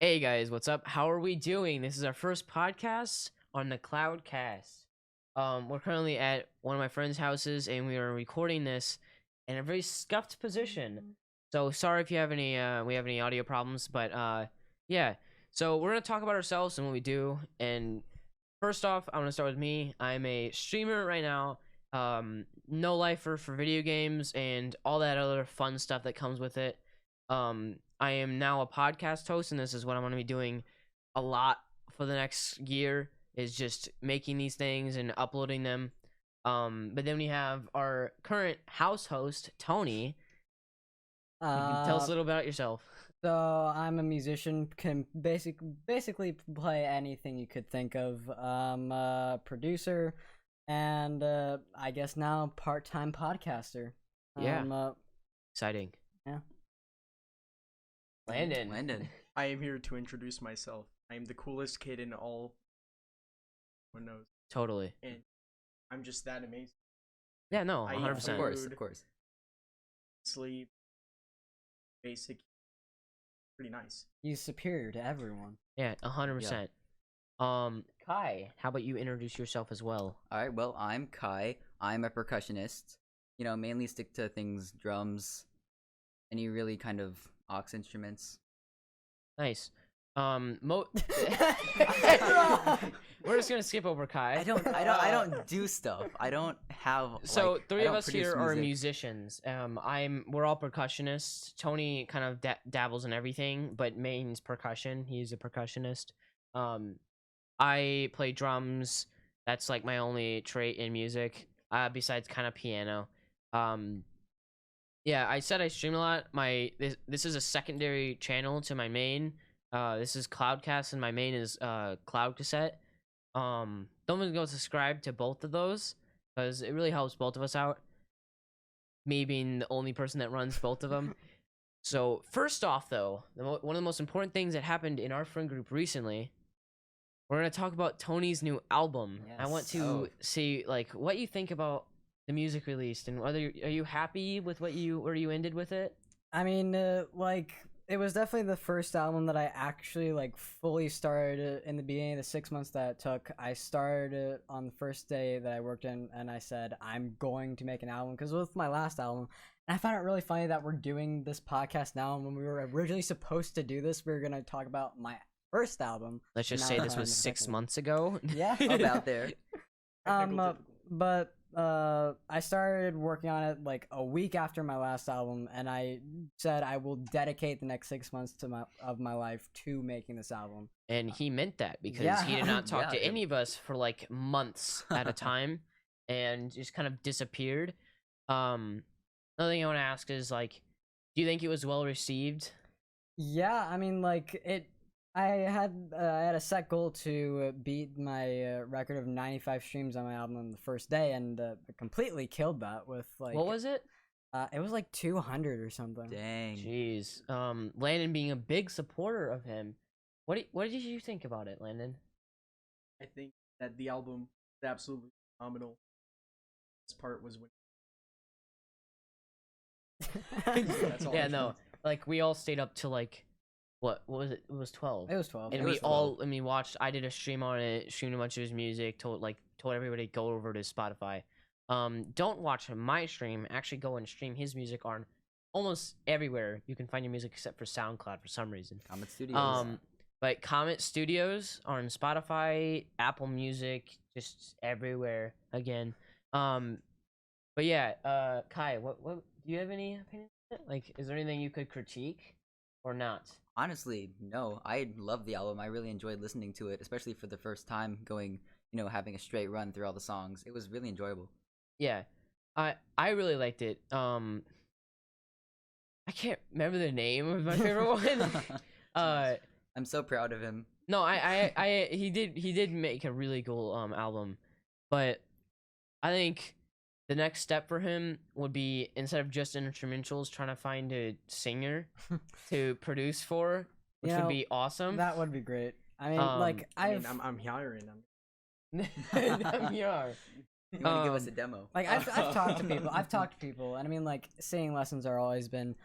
Hey guys, what's up? How are we doing? This is our first podcast on the Cloudcast. We're currently at one of my friends' houses and we are recording this in a very scuffed position. So sorry if you have any we have any audio problems, but yeah. So we're gonna talk about ourselves and what we do. And first off, I'm gonna start with me. I'm a streamer right now. No lifer for video games and all that other fun stuff that comes with it. I am now a podcast host, and this is what I'm going to be doing a lot for the next year, is just making these things and uploading them. But then we have our current house host, Tony. You can tell us a little about yourself. So I'm a musician, can basically play anything you could think of. I'm a producer, and I guess now part-time podcaster. Yeah. Exciting. Yeah. Landon. I am here to introduce myself. I am the coolest kid in all. One knows. Totally. And I'm just that amazing. Yeah, no, I eat 100%. Of course. Sleep. Basic. Pretty nice. He's superior to everyone. Yeah, 100%. Kai, how about you introduce yourself as well? Alright, well, I'm Kai. I'm a percussionist. You know, mainly stick to things, drums, any really kind of aux instruments. Nice. We're just gonna skip over Kai. I don't do stuff. I don't have. So like, three I of don't us produce here are music. musicians. We're all percussionists. Tony kind of dabbles in everything, but main's percussion. He's a percussionist. I play drums. That's like my only trait in music. Besides kind of piano. Yeah, I said I stream a lot. This is a secondary channel to my main. This is Cloudcast and my main is Cloud Cassette. Don't go subscribe to both of those because it really helps both of us out. Me being the only person that runs both of them. So first off, though, one of the most important things that happened in our friend group recently, we're gonna talk about Tony's new album. Yes. I want to see like what you think about the music released and whether are you happy with where you ended with it. I mean, like, it was definitely the first album that I actually like fully started in the beginning of the 6 months that it took. I started on the first day that I worked in, and I said I'm going to make an album because with my last album, and I found it really funny that we're doing this podcast now. And when we were originally supposed to do this, we were gonna talk about my first album. Let's just Now say we're this on was the 6 second. months ago. Yeah. About there. But I started working on it like a week after my last album, and I said I will dedicate the next 6 months of my life to making this album. And he meant that because Yeah. he did not talk Yeah. to any of us for like months at a time and just kind of disappeared. Another thing I want to ask is like, do you think it was well received? Yeah, I mean, like I had a set goal to beat my record of 95 streams on my album on the first day, and completely killed that with like What was it? it was like 200 or something. Dang. Jeez. Landon being a big supporter of him. What did you think about it, Landon? I think that the album is absolutely phenomenal. This part was when. That's all Yeah, I no. can- Like we all stayed up till like what was it? It was 12. It was 12. And It we was all watched. I did a stream on it, streamed a bunch of his music, told everybody to go over to Spotify. Don't watch my stream, actually go and stream his music on almost everywhere you can find your music except for SoundCloud for some reason. Comet Studios. But Comet Studios are on Spotify, Apple Music, just everywhere again. But yeah, Kai, what do you have any opinion on it? Like, is there anything you could critique or not? Honestly, no. I love the album. I really enjoyed listening to it, especially for the first time going, having a straight run through all the songs. It was really enjoyable. Yeah, I really liked it. I can't remember the name of my favorite one. I'm so proud of him. No, he did make a really cool album, but I think the next step for him would be, instead of just instrumentals, trying to find a singer to produce for, which would be awesome. That would be great. I mean, like I'm hiring. You are. You want to give us a demo? Like I've talked to people. I've talked to people, and I mean, like, singing lessons are always been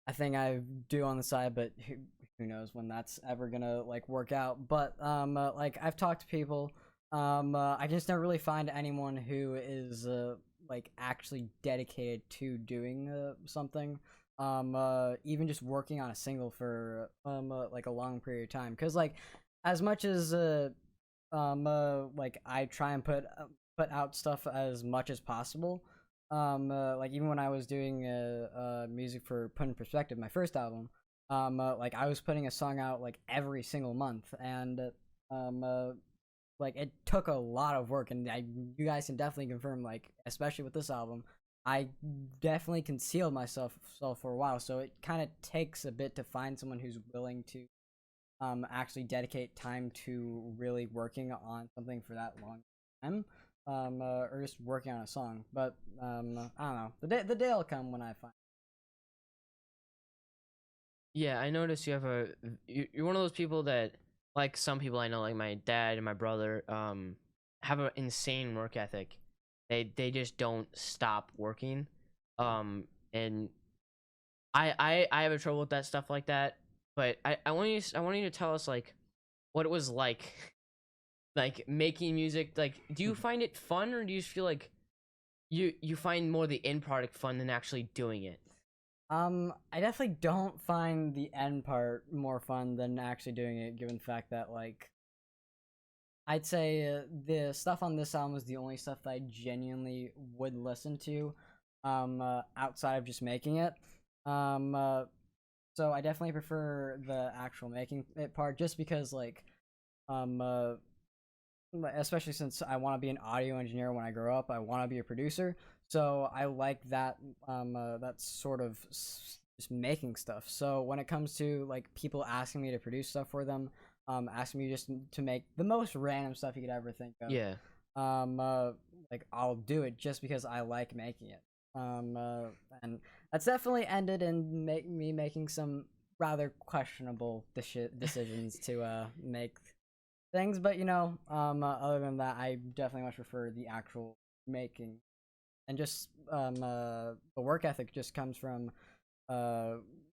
a thing I do on the side. But who who knows when that's ever gonna like work out. But like I've talked to people. I just never really find anyone who is like actually dedicated to doing something. Even just working on a single for like a long period of time. Because like as much as like I try and put out stuff as much as possible. Like even when I was doing music for Put in Perspective, my first album, like I was putting a song out like every single month, and like it took a lot of work, and you guys can definitely confirm, like especially with this album, I definitely concealed myself for a while, so it kind of takes a bit to find someone who's willing to actually dedicate time to really working on something for that long time. Or just working on a song, but I don't know. The day will come when I find. Yeah, I noticed you have you're one of those people that, like some people I know, like my dad and my brother, have an insane work ethic. They just don't stop working, and I have a trouble with that stuff like that. But I want you to tell us like what it was like making music. Like, do you find it fun, or do you just feel like you find more the end product fun than actually doing it? I definitely don't find the end part more fun than actually doing it, given the fact that like I'd say the stuff on this album is the only stuff that I genuinely would listen to, outside of just making it. So I definitely prefer the actual making it part, just because like, especially since I want to be an audio engineer when I grow up, I want to be a producer. So I like that, that sort of just making stuff. So when it comes to like people asking me to produce stuff for them, asking me just to make the most random stuff you could ever think of. Yeah. Like I'll do it just because I like making it. And that's definitely ended in me making some rather questionable decisions to make things, but you know, other than that, I definitely much prefer the actual making, and just the work ethic just comes from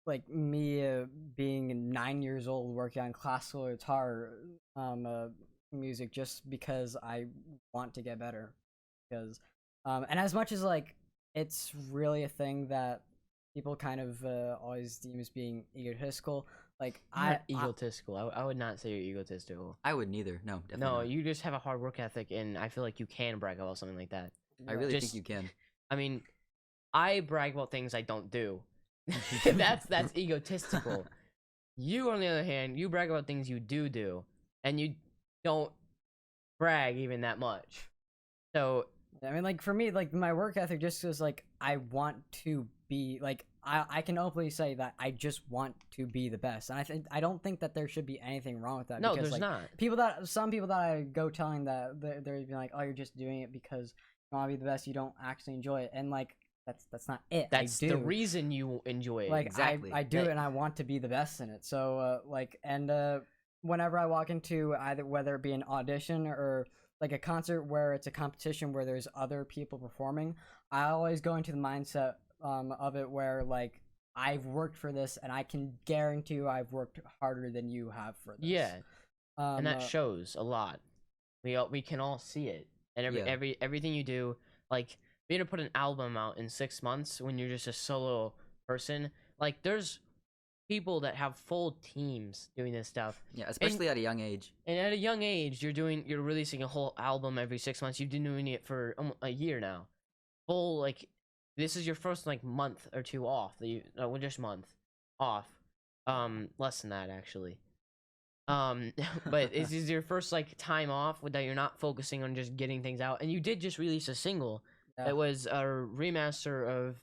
like me being 9 years old working on classical guitar music, just because I want to get better. Because and as much as like it's really a thing that people kind of always deem as being egotistical, like You're not egotistical. I would not say you're egotistical. I would neither. No, definitely No, not. you just have a hard work ethic, and I feel like you can brag about something like that. I really Just- think you can. I mean, I brag about things I don't do. that's egotistical. You, on the other hand, you brag about things you do, and you don't brag even that much. So I mean, like for me, like my work ethic just is like I want to be like I can openly say that I just want to be the best, and I don't think that there should be anything wrong with that. no, because, there's like, not. Some people that I go telling that they're being like, oh, you're just doing it because you want to be the best. You don't actually enjoy it, and like that's not it. That's I do. the reason you enjoy it. Like Exactly. I do it, and I want to be the best in it. So like, and whenever I walk into either, whether it be an audition or like a concert where it's a competition where there's other people performing, I always go into the mindset of it where like I've worked for this, and I can guarantee you I've worked harder than you have for this. Yeah, and that shows a lot. We can all see it, and Yeah. everything you do, like being able to put an album out in 6 months when you're just a solo person. Like there's people that have full teams doing this stuff. Yeah, especially at a young age. And at a young age, you're releasing a whole album every 6 months. You've been doing it for a year now. Full, like, this is your first like month or two off. Just month off. Less than that actually. But this is your first like time off that you're not focusing on just getting things out. And you did just release a single. Yeah. It was a remaster of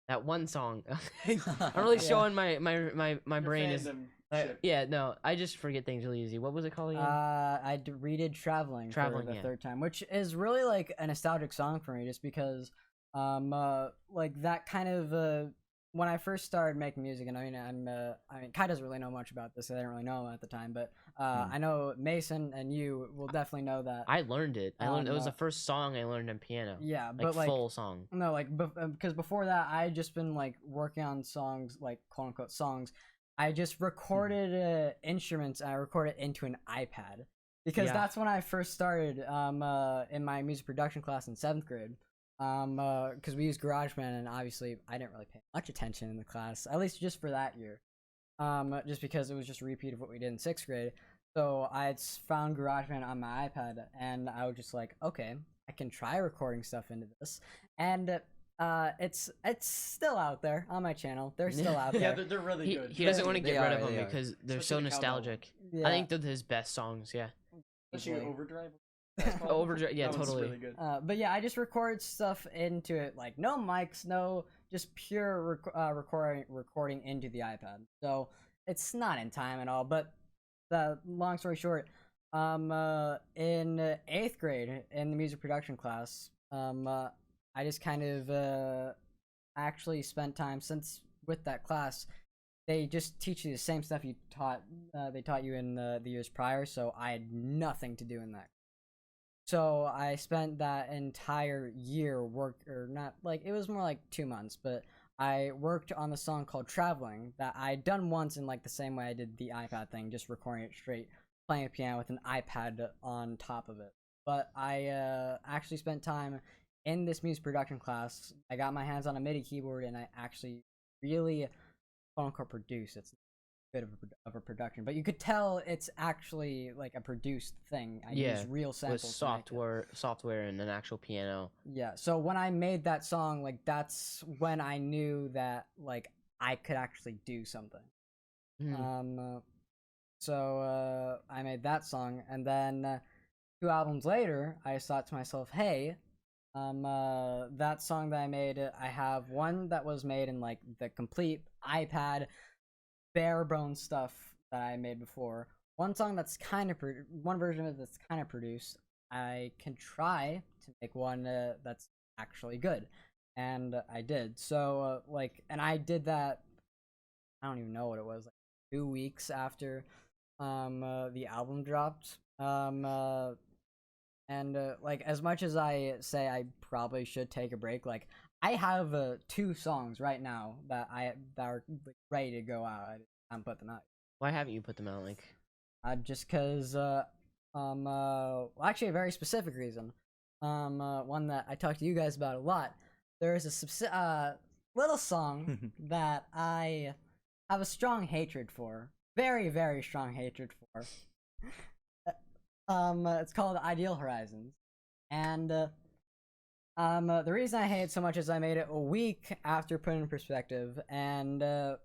that one song. I'm really Yeah. showing my brain is. Fandom ship. Yeah, no, I just forget things really easy. What was it called again? I redid Traveling for the yeah. third time, which is really like a nostalgic song for me, just because like that kind of when I first started making music, and I mean Kai doesn't really know much about this. I didn't really know him at the time, but I know Mason and you will definitely know that. I learned it. It was the uh, first song I learned on piano. Yeah, Like but like full song. no, like because before that I had just been like working on songs, like quote unquote songs, I just recorded instruments. And I recorded into an iPad because Yeah. that's when I first started in my music production class in 7th grade. Because we used GarageBand, and obviously I didn't really pay much attention in the class, at least just for that year. Just because it was just a repeat of what we did in 6th grade. So I had found GarageBand on my iPad, and I was just like, okay, I can try recording stuff into this, and it's still out there on my channel. They're still out Yeah, there. they're really good. He doesn't want to They get rid are, of them they are. because they're Especially so the Cowbell one. nostalgic. Yeah. I think they're his best songs. Yeah. Especially Easily. Overdrive. Overdrive. Yeah, That one's totally. really good. But yeah, I just record stuff into it, like no mics, no, just pure recording into the iPad. So it's not in time at all. But the long story short, in 8th grade in the music production class, I just kind of actually spent time since with that class. They just teach you the same stuff they taught you in the years prior. So I had nothing to do in that. So I spent that entire year it was more like 2 months, but I worked on the song called Traveling that I'd done once in like the same way I did the iPad thing, just recording it straight, playing a piano with an iPad on top of it. But I actually spent time in this music production class. I got my hands on a MIDI keyboard, and I actually really, quote unquote, produce. It's bit of a production, but you could tell it's actually like a produced thing. I Yeah, use real With samples to make it. software, and an actual piano. Yeah, so when I made that song, like that's when I knew that like I could actually do something. Mhm. So I made that song, and then 2 albums later, I thought to myself, hey, that song that I made, I have one that was made in like the complete iPad bare bones stuff that I made before. One song that's kind of one version of it that's kind of produced. I can try to make one that's actually good, and I did. So and I did that. I don't even know what it was, like 2 weeks after the album dropped. And like as much as I say I probably should take a break, like I have 2 songs right now that are like, ready to go out. I haven't put them out. Why haven't you put them out? Like, Just cause well, actually a very specific reason. One that I talked to you guys about a lot. There is a little song that I have a strong hatred for. Very, very strong hatred for. It's called Ideal Horizons, and the reason I hate it so much is I made it a week after putting it in perspective, and I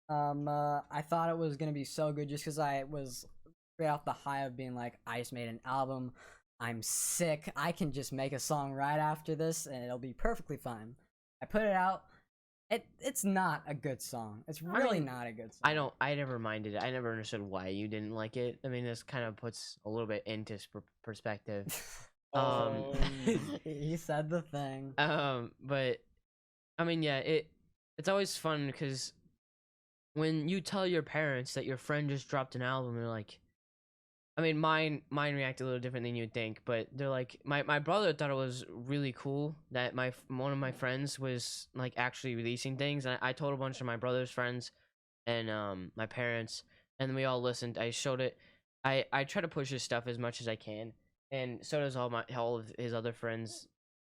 thought it was gonna be so good just because I was right off the high of being like, I just made an album, I'm sick, I can just make a song right after this and it'll be perfectly fine. I put it out. It's not a good song. It's really not a good song. I never minded it. I never understood why you didn't like it. I mean, this kind of puts a little bit into perspective. He said the thing. But I mean, yeah, it's always fun because when you tell your parents that your friend just dropped an album, they're like, I mean, mine react a little different than you'd think, but they're like, my brother thought it was really cool that one of my friends was like actually releasing things, and I told a bunch of my brother's friends and my parents, and we all listened. I showed it. I try to push his stuff as much as I can, and so does all of his other friends.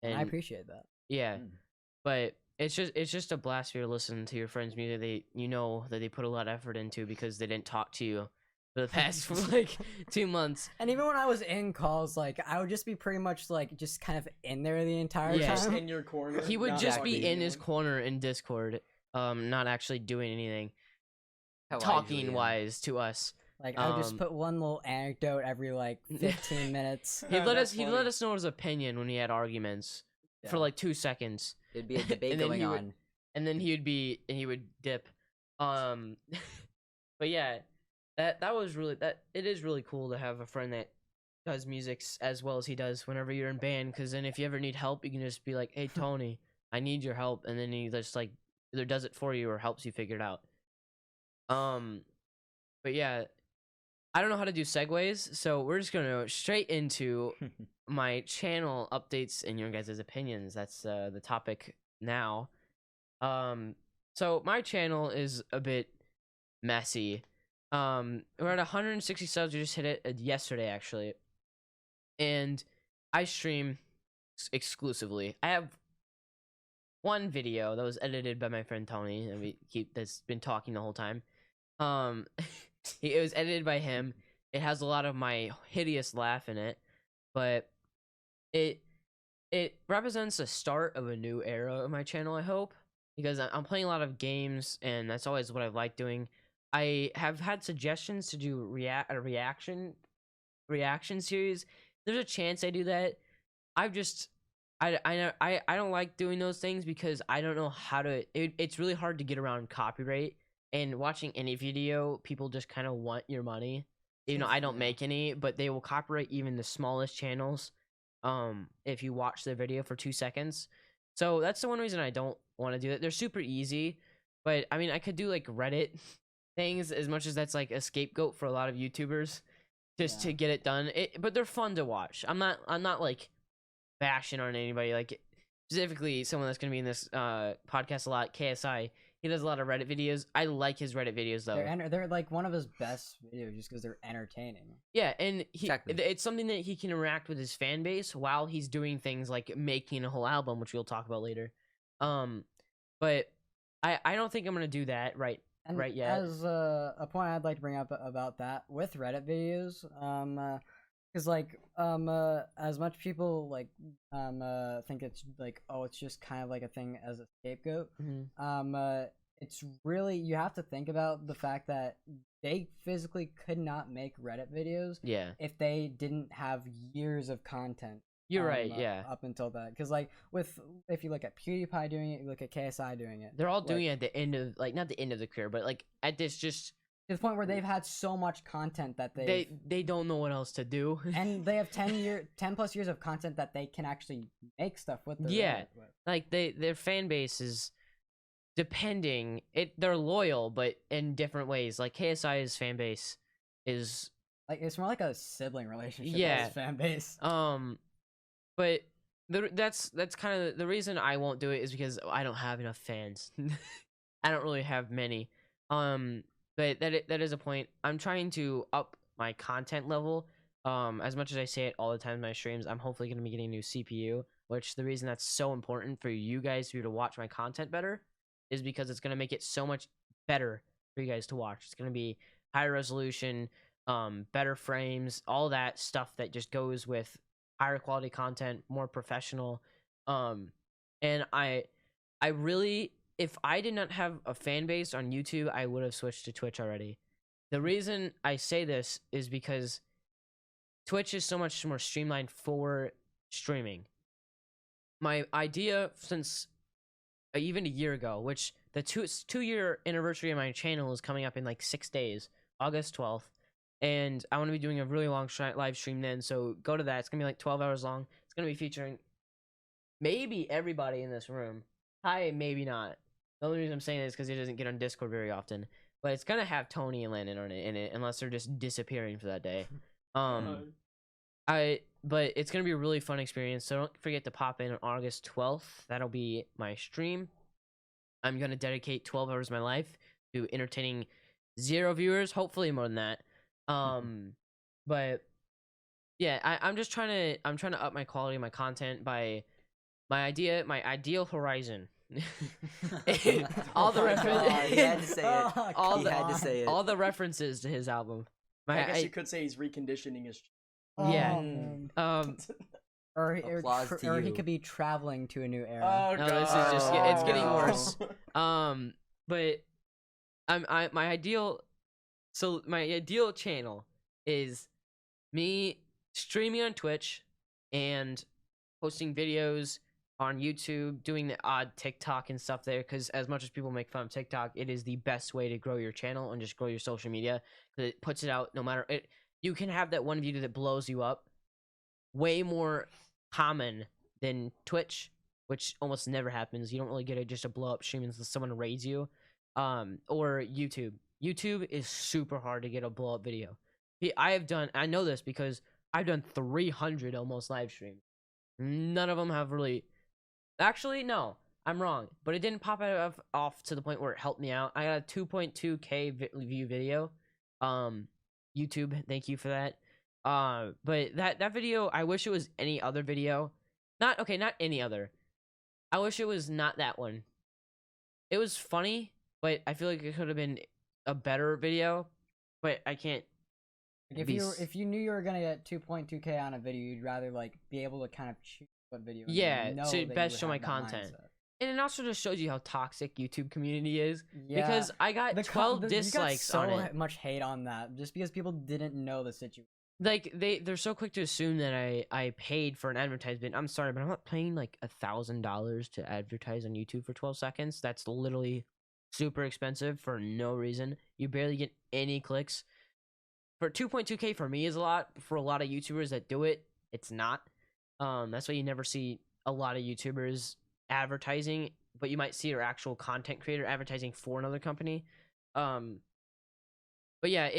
And I appreciate that. Yeah, but it's just a blast for you to listen to your friends' music. You know that they put a lot of effort into because they didn't talk to you for the past like 2 months. And even when I was in calls, like I would just be pretty much like just kind of in there the entire Yes. time. In your corner. He would not just talking be to in his anyone. corner in Discord, not actually doing anything, How I usually talking am. wise to us. Like I would just put one little anecdote every like 15 minutes. He'd let That's us funny. know his opinion when he had arguments for like 2 seconds. It'd be a debate And then going he would- on. And then he would dip. But yeah, that was really it is really cool to have a friend that does music as well as he does whenever you're in band, because then if you ever need help, you can just be like, hey Tony, I need your help, and then he just like either does it for you or helps you figure it out. But yeah, I don't know how to do segues, so we're just gonna go straight into my channel updates and your guys' opinions. That's the topic now. So my channel is a bit messy. We're at 160 subs. We just hit it yesterday actually, and I stream exclusively. I have one video that was edited by my friend Tony, and that's been talking the whole time. It was edited by him. It has a lot of my hideous laugh in it, but it represents the start of a new era of my channel, I hope, because I'm playing a lot of games, and that's always what I like doing. I have had suggestions to do a reaction series. There's a chance I do that. I don't like doing those things because I don't know how to. It's really hard to get around copyright, and watching any video, people just kind of want your money. You know, I don't make any, but they will copyright even the smallest channels. If you watch the video for 2 seconds. So that's the one reason I don't want to do it. They're super easy, but I mean, I could do like Reddit things, as much as that's like a scapegoat for a lot of YouTubers just to get it done. But they're fun to watch. I'm not like bashing on anybody, like specifically someone that's gonna be in this podcast a lot, KSI. He does a lot of Reddit videos. I like his Reddit videos though. They're like one of his best videos just because they're entertaining. Yeah, and Exactly. it's something that he can interact with his fan base while he's doing things like making a whole album, which we'll talk about later. But I don't think I'm gonna do that right yet. As a point I'd like to bring up about that with Reddit videos, because like as much people like think it's like, oh, it's just kind of like a thing as a scapegoat. It's really, you have to think about the fact that they physically could not make Reddit videos if they didn't have years of content. You're right, yeah. Up until that, because like if you look at PewDiePie doing it, you look at KSI doing it. They're all doing it at the end of, like, not the end of the career, but like at this just to the point where they've had so much content that they don't know what else to do. And they have 10 plus years of content that they can actually make stuff with. Like their fan base is depending. They're loyal, but in different ways. Like KSI's fan base is like, it's more like a sibling relationship. Yeah, his fan base. But that's kind of the reason I won't do it, is because I don't have enough fans. I don't really have many. But that is a point. I'm trying to up my content level. As much as I say it all the time in my streams, I'm hopefully going to be getting a new CPU, which the reason that's so important for you guys to be able to watch my content better is because it's going to make it so much better for you guys to watch. It's going to be higher resolution, better frames, all that stuff that just goes with higher quality content, more professional. And I really, if I did not have a fan base on YouTube, I would have switched to Twitch already. The reason I say this is because Twitch is so much more streamlined for streaming. My idea since even a year ago, which the two-year anniversary of my channel is coming up in like 6 days, August 12th. And I want to be doing a really long live stream then, so go to that. It's going to be like 12 hours long. It's going to be featuring maybe everybody in this room. Hi, maybe not. The only reason I'm saying this is because he doesn't get on Discord very often. But it's going to have Tony and Landon in it, unless they're just disappearing for that day. But it's going to be a really fun experience, so don't forget to pop in on August 12th. That'll be my stream. I'm going to dedicate 12 hours of my life to entertaining 0 viewers, hopefully more than that. But yeah, I'm trying to up my quality of my content by my ideal horizon. All the references. He had to say it. He had to say it. All the references to his album. I guess you could say he's reconditioning his. Yeah. Or he could be traveling to a new era. Oh, no, this is just, it's getting worse. But my ideal channel is me streaming on Twitch and posting videos on YouTube, doing the odd TikTok and stuff there, because as much as people make fun of TikTok, it is the best way to grow your channel and just grow your social media, because it puts it out no matter it. You can have that one video that blows you up, way more common than Twitch, which almost never happens. You don't really get just a blow up stream unless someone raids you. Or YouTube. YouTube is super hard to get a blow up video. I know this because I've done 300 almost live streams. None of them have really. Actually, no. I'm wrong, but it didn't pop off to the point where it helped me out. I got a 2.2K view video. YouTube, thank you for that. But that video, I wish it was any other video. Not any other. I wish it was not that one. It was funny, but I feel like it could have been a better video. But I can't. Like, if you knew you were gonna get 2.2K on a video, you'd rather like be able to kind of choose what video. And Yeah, know to that best you show would my have that content. mindset. And it also just shows you how toxic YouTube community is. Yeah, Because I got 12 dislikes you got so on it. much hate on that just because people didn't know the situation. Like they're so quick to assume that I paid for an advertisement. I'm sorry, but I'm not paying like $1,000 to advertise on YouTube for 12 seconds. That's literally super expensive for no reason. You barely get any clicks. For 2.2K for me is a lot. For a lot of YouTubers that do it, it's not. That's why you never see a lot of YouTubers advertising, but you might see your actual content creator advertising for another company. But yeah,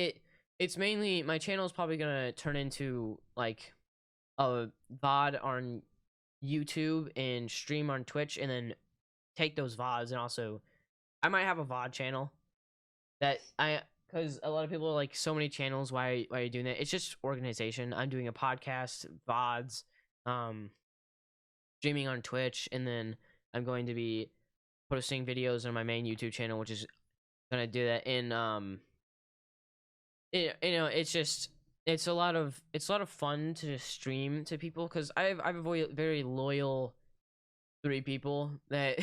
it's mainly, my channel is probably gonna turn into like a VOD on YouTube and stream on Twitch, and then take those VODs, and also I might have a VOD channel that because a lot of people are like, so many channels, why are you doing that? It's just organization. I'm doing a podcast, VODs, streaming on Twitch, and then I'm going to be posting videos on my main YouTube channel, which is gonna do that in it's a lot of fun to just stream to people, because I have a very loyal 3 people that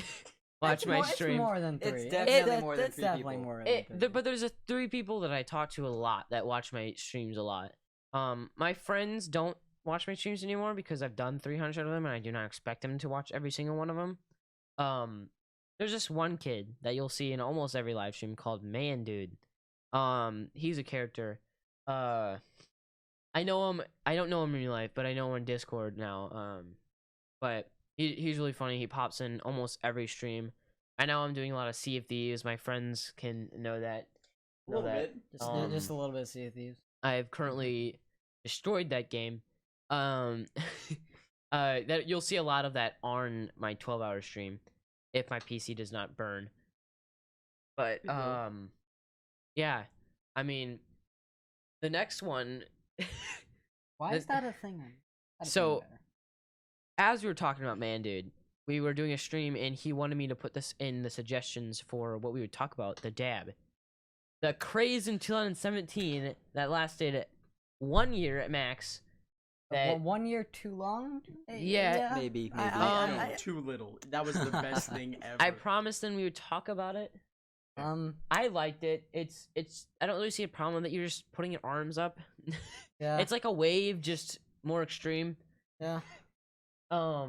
watch my stream. It's more than 3. It's definitely more than It's 3 definitely people. more than 3. But there's 3 people that I talk to a lot that watch my streams a lot. My friends don't watch my streams anymore because I've done 300 of them, and I do not expect them to watch every single one of them. There's just one kid that you'll see in almost every live stream called Man Dude. He's a character. I know him. I don't know him in real life, but I know him on Discord now. But he's really funny. He pops in almost every stream. I know I'm doing a lot of Sea of Thieves. My friends can know that. A little bit. Just a little bit of Sea of Thieves. I have currently destroyed that game. That you'll see a lot of that on my 12-hour stream if my PC does not burn. But yeah, I mean, the next one. Why is that a thing? So, as we were talking about Man Dude, we were doing a stream, and he wanted me to put this in the suggestions for what we would talk about, the dab. The craze in 2017 that lasted 1 year at max. That, 1 year too long? Yeah. Maybe. Too little. That was the best thing ever. I promised them we would talk about it. I liked it. It's I don't really see a problem with it. You're just putting your arms up. Yeah. It's like a wave, just more extreme. Yeah. I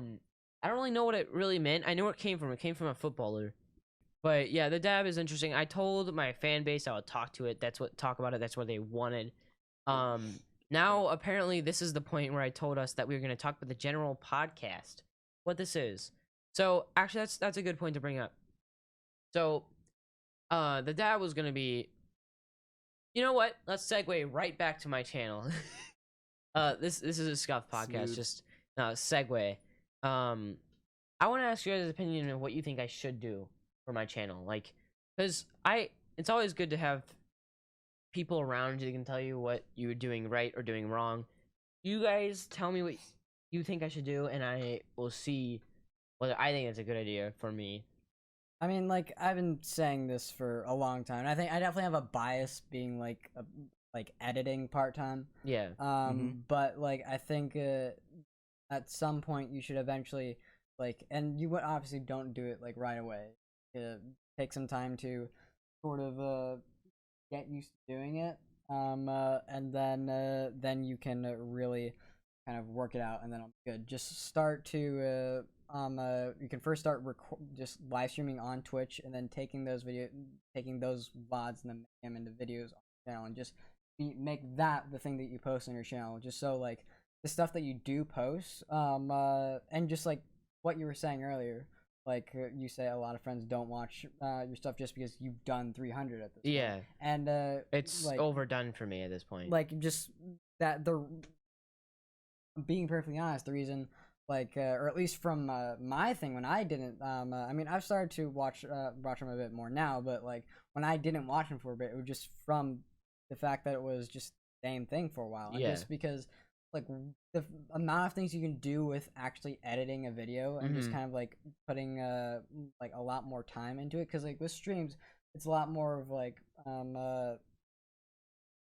don't really know what it really meant. I know where it came from. It came from a footballer. But yeah, the dab is interesting. I told my fan base I would talk about it. That's what they wanted. Now apparently this is the point where I told us that we were going to talk about the general podcast. What this is. So actually that's a good point to bring up. So the dab was going to be, you know what? Let's segue right back to my channel. This is a Scuff podcast. Smooth. Just segue. I want to ask you guys' opinion on what you think I should do for my channel, like, because it's always good to have people around you that can tell you what you're doing right or doing wrong. You guys tell me what you think I should do, and I will see whether I think it's a good idea for me. I mean, like, I've been saying this for a long time. I think I definitely have a bias being like editing part-time. Yeah. But like I think at some point you should eventually, like, and you obviously don't do it like right away. Take some time to sort of get used to doing it, and then you can really kind of work it out, and then I'm good. Just start to you can first start just live streaming on Twitch, and then taking those VODs and then make them into videos on the channel, and just make that the thing that you post on your channel, just so like the stuff that you do post, and just like what you were saying earlier, like you say a lot of friends don't watch your stuff just because you've done 300 at this Yeah. point. And It's like, overdone for me at this point. like just that being perfectly honest, the reason like or at least from my thing when I didn't I mean I've started to watch him a bit more now, but like when I didn't watch him for a bit, it was just from the fact that it was just the same thing for a while, and Yeah. just because like the amount of things you can do with actually editing a video and just Mhm. kind of like putting like a lot more time into it, because like with streams it's a lot more of like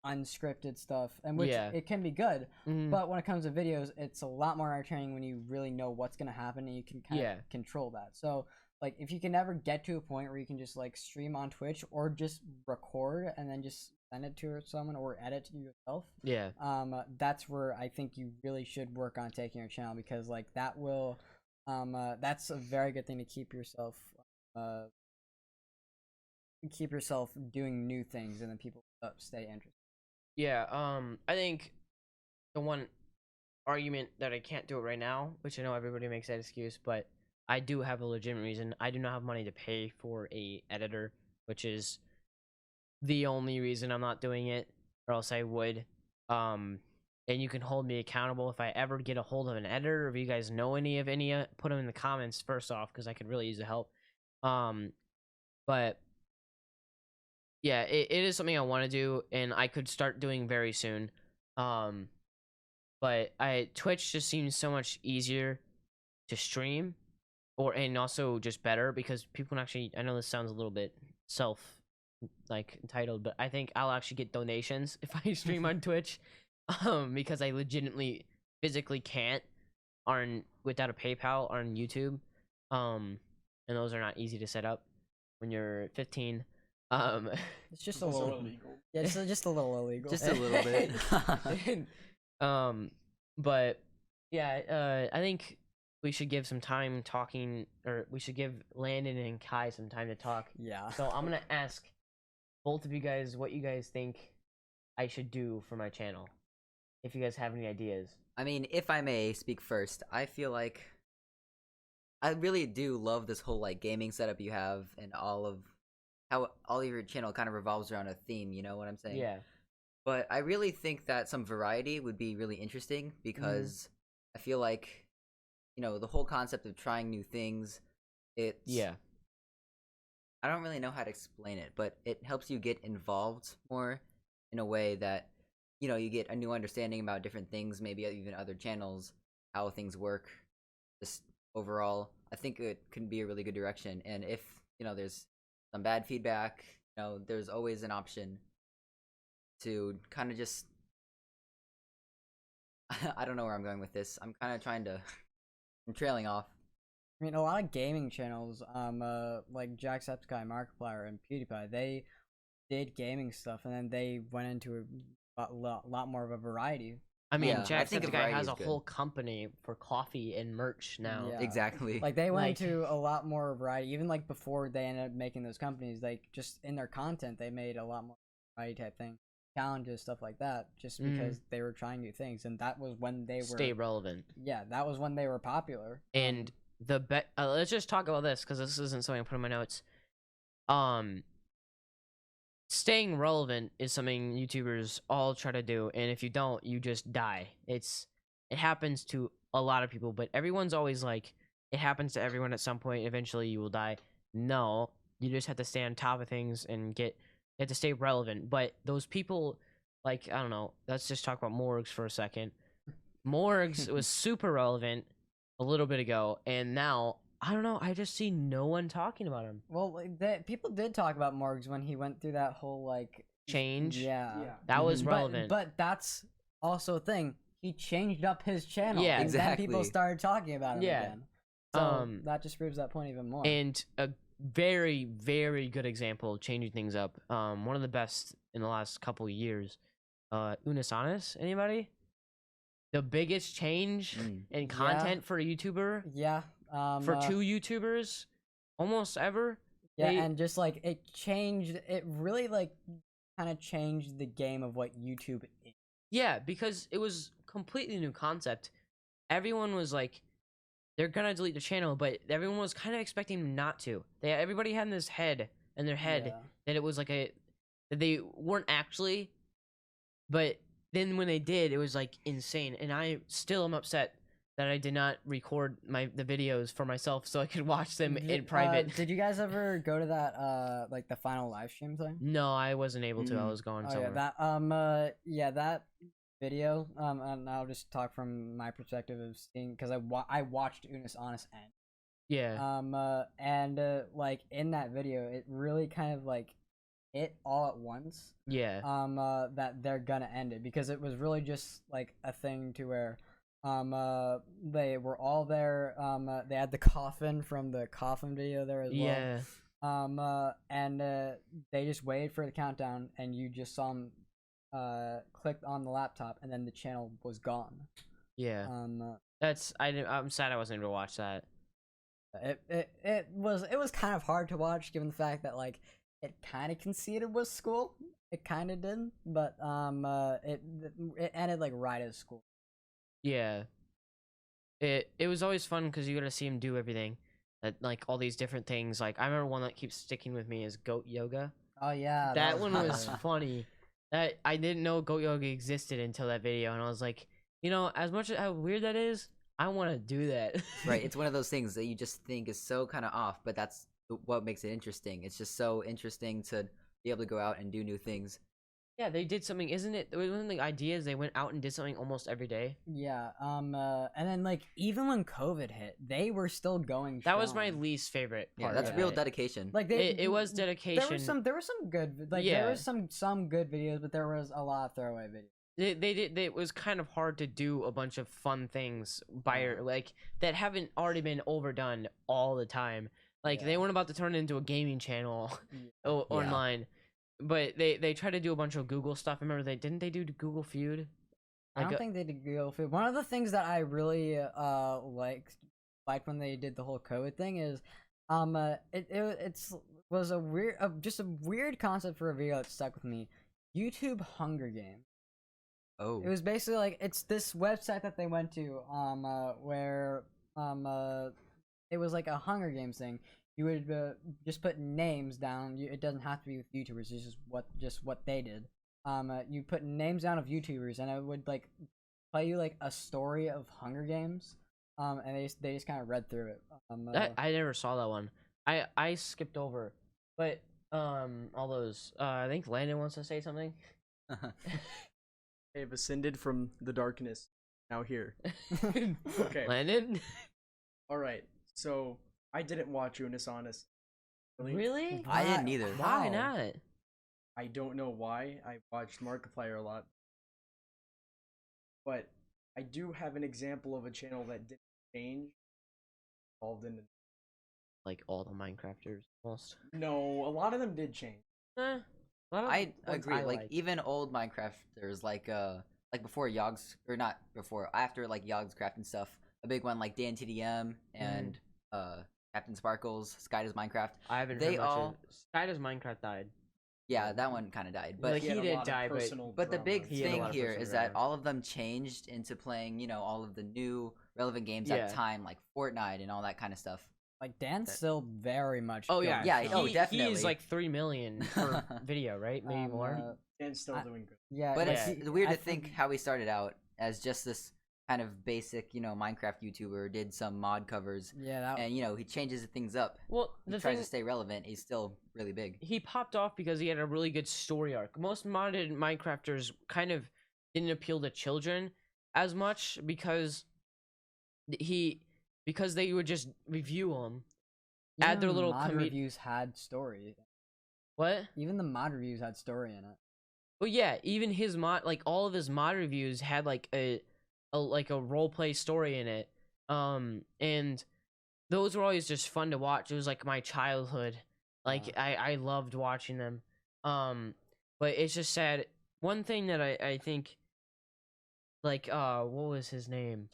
unscripted stuff, and which Yeah. it can be good, Mhm. but when it comes to videos it's a lot more entertaining when you really know what's going to happen and you can kind Yeah. of control that. So like if you can ever get to a point where you can just like stream on Twitch or just record and then just send it to someone or edit to yourself, Yeah. that's where I think you really should work on taking your channel, because like that will that's a very good thing to keep yourself doing new things, and then people stay interested. Yeah. I think the one argument that I can't do it right now, which I know everybody makes that excuse, but I do have a legitimate reason. I do not have money to pay for a editor, which is the only reason I'm not doing it, or else I would. And you can hold me accountable if I ever get a hold of an editor. If you guys know any, put them in the comments first off, because I could really use the help. But yeah, it is something I want to do, and I could start doing very soon. But Twitch just seems so much easier to stream, and also just better because people can actually. I know this sounds a little bit entitled, but I think I'll actually get donations if I stream on Twitch, because I legitimately physically can't without a PayPal on YouTube, and those are not easy to set up when you're 15. It's just a Also little illegal. yeah, it's just a little illegal. Just a little bit. But yeah, I think we should give some time talking, or we should give Landon and Kai some time to talk. Yeah. So I'm gonna ask both of you guys what you guys think I should do for my channel, if you guys have any ideas. I mean, if I may speak first, I feel like I really do love this whole like gaming setup you have, and how all of your channel kind of revolves around a theme, you know what I'm saying? Yeah. But I really think that some variety would be really interesting, because I feel like, the whole concept of trying new things, Yeah. I don't really know how to explain it, but it helps you get involved more in a way that, you get a new understanding about different things, maybe even other channels, how things work. Just overall, I think it can be a really good direction. And if, there's some bad feedback, there's always an option to kind of just I don't know where I'm going with this. I'm kind of I'm trailing off. I mean, a lot of gaming channels, like Jacksepticeye, Markiplier, and PewDiePie, they did gaming stuff, and then they went into a lot more of a variety. I mean, Yeah, I think a Jacksepticeye variety has is a good. whole company for coffee and merch now. Yeah. Exactly. Like they went Like- into a lot more variety, even like before they ended up making those companies. Like just in their content, they made a lot more variety type thing, challenges, stuff like that, just because they were trying new things, and that was when they were Stay relevant. Yeah, that was when they were popular. And let's just talk about this, because this isn't something I put in my notes. Staying relevant is something YouTubers all try to do, and if you don't, you just die. It happens to a lot of people, but everyone's always like, it happens to everyone at some point. Eventually, you will die. No, you just have to stay on top of things and you have to stay relevant. But those people, like, I don't know. Let's just talk about Morgs for a second. Morgs was super relevant a little bit ago, and now I don't know. I just see no one talking about him. Well, like, people did talk about Morgs when he went through that whole like Change. Yeah, That was Mhm. relevant. But that's also a thing. He changed up his channel. Yeah. and then people Exactly. started talking about him Yeah. again. So that just proves that point even more. And a very, very good example of changing things up. One of the best in the last couple of years. Unasanis, anybody? The biggest change in content for a YouTuber, yeah, for two YouTubers, almost ever. yeah, they- and just like it changed. It really like kind of changed the game of what YouTube is. Yeah, because it was completely new concept. Everyone was like, they're gonna delete the channel, but everyone was kind of expecting them not to. Everybody had in their head Yeah. that it was like that they weren't actually, but then when they did, it was like insane. And I still am upset that I did not record the videos for myself so I could watch them in Did- private. Did you guys ever go to that like the final live stream thing? No, I wasn't able to. I Mm. was going Oh somewhere. yeah, that video. And I'll just talk from my perspective of seeing because I watched Unis Honest end. Yeah. Like in that video, it really kind of like hit all at once. Yeah. That they're gonna end it because it was really just like a thing to where they were all there. They had the coffin from the coffin video there as well. Yeah. They just waited for the countdown, and you just saw them clicked on the laptop, and then the channel was gone. Yeah. I'm sad I wasn't able to watch that. It was kind of hard to watch given the fact that like it kind of conceded was school. It kind of did, but it ended like right as school. Yeah. It was always fun because you got to see him do everything, like all these different things. Like I remember one that keeps sticking with me is goat yoga. Oh yeah, That one was good. funny. That I didn't know goat yoga existed until that video, and I was like, as much as how weird that is, I want to do that. Right, it's one of those things that you just think is so kind of off, but that's what makes it interesting. It's just so interesting to be able to go out and do new things. Yeah, they did something, isn't it? One of the ideas they went out and did something almost every day. Yeah. And then like even when COVID hit, they were still going. That was my strong. least favorite Yeah, part. that's of real it. dedication. Like It was dedication. There was some good like Yeah. there was some good videos, but there was a lot of throwaway videos. It was kind of hard to do a bunch of fun things like that haven't already been overdone all the time. Like they weren't about to turn it into a gaming channel online, but they tried to do a bunch of Google stuff. Remember didn't they do Google Feud? I don't think they did Google Food. One of the things that I really liked when they did the whole COVID thing is it was a weird just a weird concept for a video that stuck with me. YouTube Hunger Games. Oh, It was basically like it's this website that they went to where it was like a Hunger Games thing. You would just put names down. It doesn't have to be with YouTubers. It's just what they did. You put names down of YouTubers, and it would like play you like a story of Hunger Games. And they just kind of read through it. I never saw that one. I skipped over, but all those. I think Landon wants to say something. They have ascended from the darkness. Now here. Okay. Landon. All right. So I didn't watch Unis Honest. Really? I didn't either. Why Wow. not? I don't know why. I watched Markiplier a lot. But I do have an example of a channel that didn't change. Involved in Like all the Minecrafters, almost. No, a lot of them did change. A lot of I ones agree. I Like even old Minecrafters, like before Yogg's or not before, after like Yogg's Craft and stuff. A big one like Dan TDM and Captain Sparkles, Sky Does Minecraft. I haven't they heard much all- of Sky Does Minecraft died. Yeah, that one kind of died. But Like, he had a did lot of die, but- personal But the drama. big He had a thing lot of here personal is that drama. all of them changed into playing, all of the new relevant games Yeah. at the time, like Fortnite and all that kind of stuff. like Dan's that- still very much. Oh yeah, going Yeah, strong. oh, He definitely. is like 3 million per video, right? Maybe more. And still I- doing good. Yeah, But Yeah. it's weird I to think how he started out as just this kind of basic, Minecraft YouTuber, did some mod covers, Yeah, that, and he changes things up. Well, He the tries thing to stay relevant. He's still really big. he popped off because he had a really good story arc. Most modded Minecrafters kind of didn't appeal to children as much because they would just review them. add their even little mod comed- reviews had story. What? Even the mod reviews had story in it. Well, yeah, even his mod, like all of his mod reviews had like a role play story in it. And those were always just fun to watch. It was like my childhood. Like I loved watching them. But it's just sad. One thing that I think, like what was his name?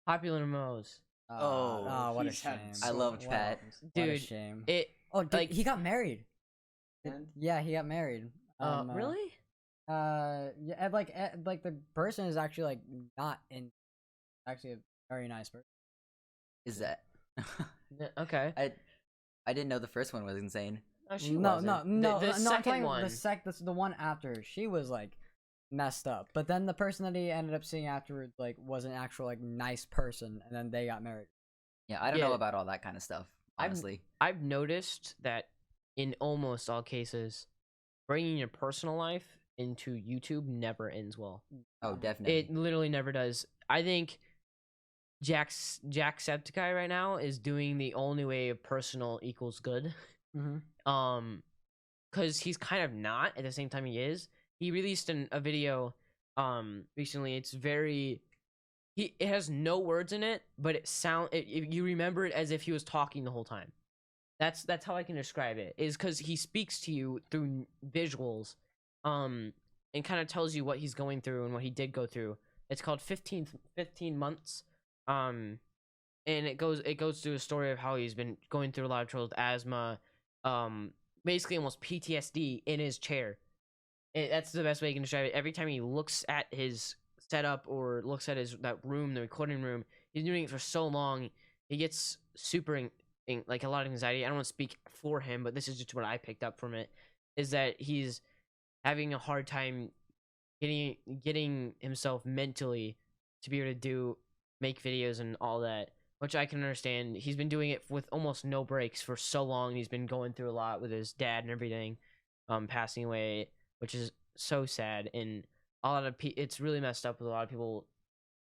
Popular Mose. What a He's had shame. so I loved much Pat. problems. What a Dude, shame. It Oh, dude, like- he got married. And Yeah, he got married. really? Yeah, and like the person is actually like not in. Actually, a very nice person. Is that? Yeah, okay. I didn't know the first one was insane. Oh, she No, wasn't. no, no, The no. I'm second talking one. the one after. She was like messed up. But then the person that he ended up seeing afterwards like was an actual like nice person, and then they got married. Yeah, I don't Yeah. know about all that kind of stuff, honestly. I've noticed that in almost all cases, bringing your personal life into YouTube never ends well. Oh, definitely. It literally never does. I think Jacksepticeye right now is doing the only way of personal equals good. Mm-hmm. Because he's kind of not at the same time he is. He released a video recently. It's very it has no words in it, but you remember it as if he was talking the whole time. That's how I can describe it. Is because he speaks to you through visuals, and kind of tells you what he's going through and what he did go through. It's called 15 months, and it goes through a story of how he's been going through a lot of trouble with asthma, basically almost PTSD in his chair. That's the best way you can describe it. Every time he looks at his setup or looks at that room, the recording room, he's doing it for so long, he gets super like a lot of anxiety. I don't want to speak for him, but this is just what I picked up from it, is that he's having a hard time getting himself mentally to be able to make videos and all that, which I can understand. He's been doing it with almost no breaks for so long. He's been going through a lot with his dad and everything, passing away, which is so sad. And a lot of it's really messed up with a lot of people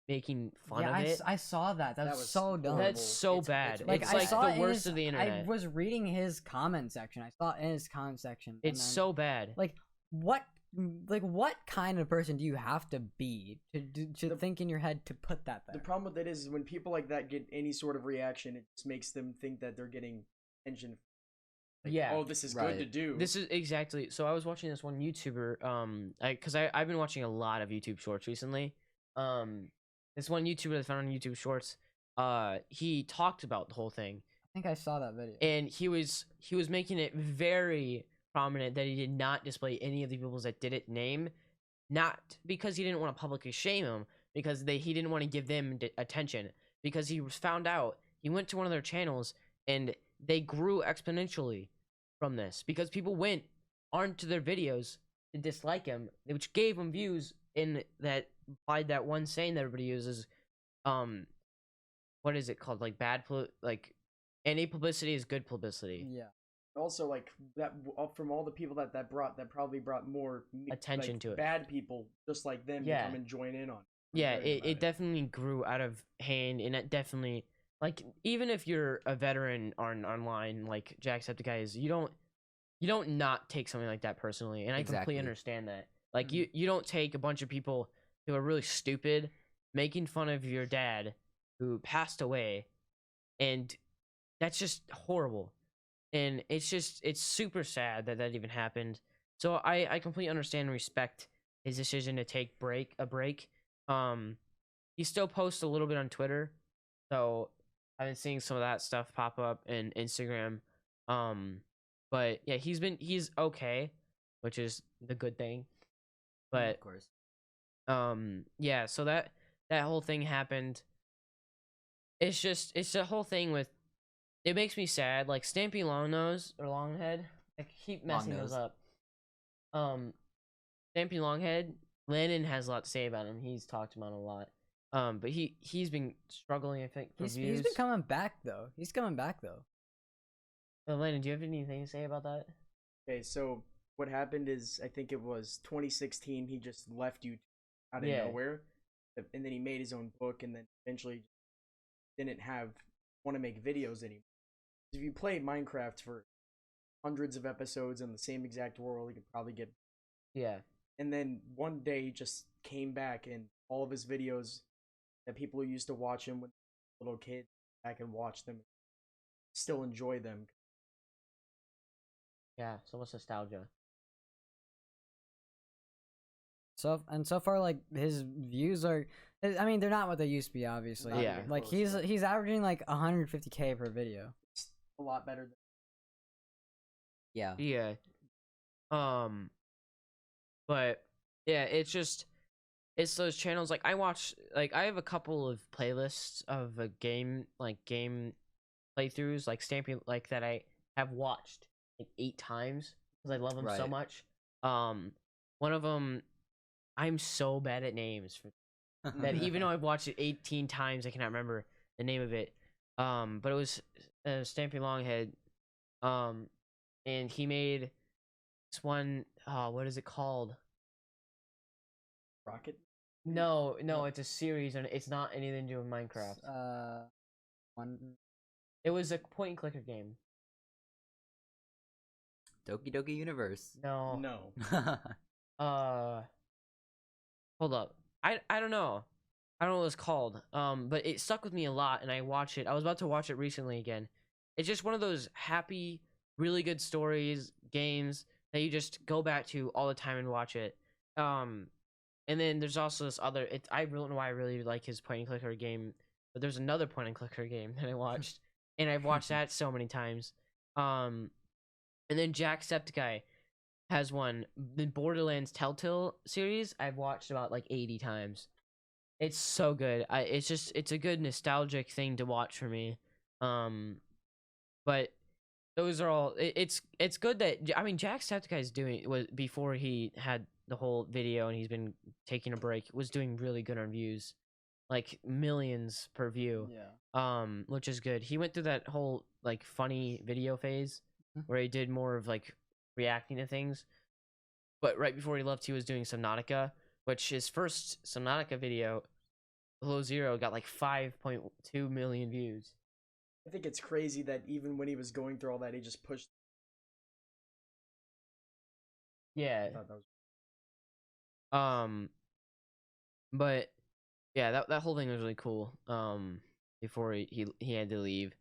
making fun of it. I saw that. That was so dumb. That's so It's bad. Like It's I like saw the worst of the internet. I was reading his comment section. I saw it in his comment section. It's so bad. like what kind of person do you have to be to think in your head to put that there? The problem with it is when people like that get any sort of reaction, it just makes them think that they're getting attention. Like, Yeah. oh, this is Right. good to do. This is exactly. So I was watching this one YouTuber, because I've been watching a lot of YouTube Shorts recently. This one YouTuber that I found on YouTube Shorts, he talked about the whole thing, I think I saw that video. and he was making it very prominent that he did not display any of the people that did it name, not because he didn't want to publicly shame them, because he didn't want to give them attention, because he was found out. He went to one of their channels and they grew exponentially from this because people went onto their videos to dislike him, which gave him views. In that, by that one saying that everybody uses, what is it called? Like like any publicity is good publicity. Yeah. Also, like that from all the people that probably brought more Attention like, to it. Bad people just like them Yeah. to come and join in on. Yeah, Complaining about it definitely grew out of hand, and it definitely, like, even if you're a veteran online like Jacksepticeye is, you don't not take something like that personally, and I Exactly. completely understand that. Like, you don't take a bunch of people who are really stupid making fun of your dad who passed away, and that's just horrible. And it's super sad that even happened. So I completely understand and respect his decision to take a break. He still posts a little bit on Twitter, so I've been seeing some of that stuff pop up in Instagram. But yeah, he's okay, which is the good thing. But of course. yeah, so that whole thing happened. It's a whole thing with, it makes me sad. Like Stampy Longnose or Longhead, I keep messing those Longnose. up. Stampy Longhead, Landon has a lot to say about him. He's talked about him a lot. But he's been struggling, I think, for He's views. been coming back though. He's coming back though. Landon, do you have anything to say about that? Okay, so what happened is I think it was 2016. He just left you out of Yeah. nowhere, and then he made his own book, and then eventually didn't want to make videos anymore. If you play Minecraft for hundreds of episodes in the same exact world, you could probably get. Yeah. And then one day he just came back, and all of his videos that people who used to watch him when little kids back and watch them, still enjoy them. Yeah, so much nostalgia. So far, like his views are, I mean, they're not what they used to be, obviously. Not Yeah. even Like close, but he's averaging like 150K per video. it's a lot better than. Yeah. Yeah. But yeah, it's those channels. Like I have a couple of playlists of game playthroughs, like Stampy, like that I have watched like 8 times because I love them so Right. much. One of them, I'm so bad at names that even though I've watched it 18 times, I cannot remember the name of it. But it was Stampy Longhead. And he made this one. Oh, what is it called? Rocket. No, No. it's a series, and it's not anything to do with Minecraft. One. It was a point and clicker game. Doki Doki Universe. No. No. Hold up. I don't know. I don't know what it's called. But it stuck with me a lot, and I watched it. I was about to watch it recently again. It's just one of those happy, really good stories, games that you just go back to all the time and watch it. And then there's also this other. I don't know why I really like his point and clicker game, but there's another point and clicker game that I watched, and I've watched that so many times. And then Jacksepticeye has one, the Borderlands Telltale series. I've watched about like 80 times. It's so good. It's a good nostalgic thing to watch for me. But those are all. It's good that Jacksepticeye is doing was before he had the whole video and he's been taking a break. Was doing really good on views, like millions per view. Yeah. Which is good. He went through that whole like funny video phase where he did more of like reacting to things. But right before he left, he was doing Subnautica, which his first Subnautica video, Below Zero, got like 5.2 million views. I think it's crazy that even when he was going through all that, he just pushed. Yeah. I thought that was. But yeah, that whole thing was really cool. Before he had to leave.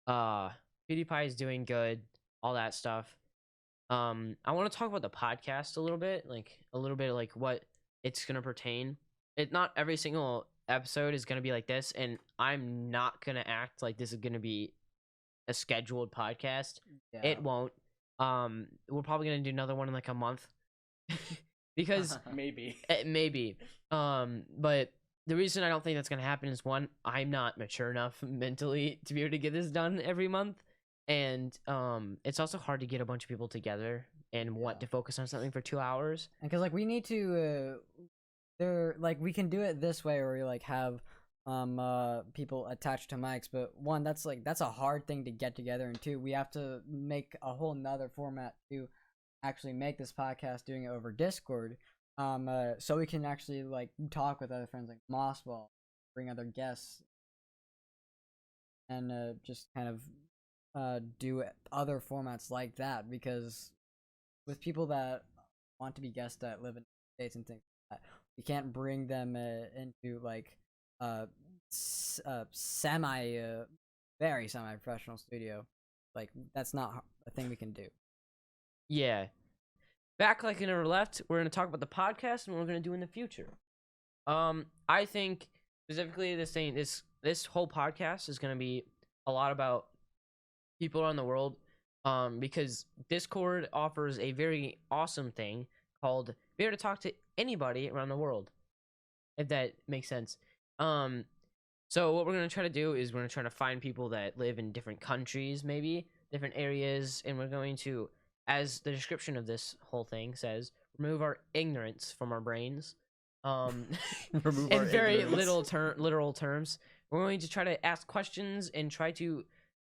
PewDiePie is doing good, all that stuff. I want to talk about the podcast a little bit, like what it's gonna pertain. Not every single episode is gonna be like this, and I'm not gonna act like this is gonna be a scheduled podcast. Yeah. It won't. We're probably gonna do another one in like a month. Because Maybe. maybe. But the reason I don't think that's gonna happen is, one, I'm not mature enough mentally to be able to get this done every month, and it's also hard to get a bunch of people together and want to focus on something for 2 hours. Because like we need to, we can do it this way where we like have people attached to mics, but one, that's a hard thing to get together, and two, we have to make a whole nother format to actually make this podcast, doing it over Discord, so we can actually like talk with other friends like Mossball, bring other guests, and just kind of do other formats like that, because with people that want to be guests that live in the States and things like that, we can't bring them into like very semi-professional studio. Like that's not a thing we can do. Yeah. Back like you never left, we're gonna talk about the podcast and what we're gonna do in the future. I think specifically this whole podcast is gonna be a lot about people around the world. Because Discord offers a very awesome thing called be able to talk to anybody around the world, if that makes sense. So what we're gonna try to do is we're gonna try to find people that live in different countries, maybe different areas, and we're going to, as the description of this whole thing says, remove our ignorance from our brains. Remove in our very ignorance. literal terms. We're going to try to ask questions and try to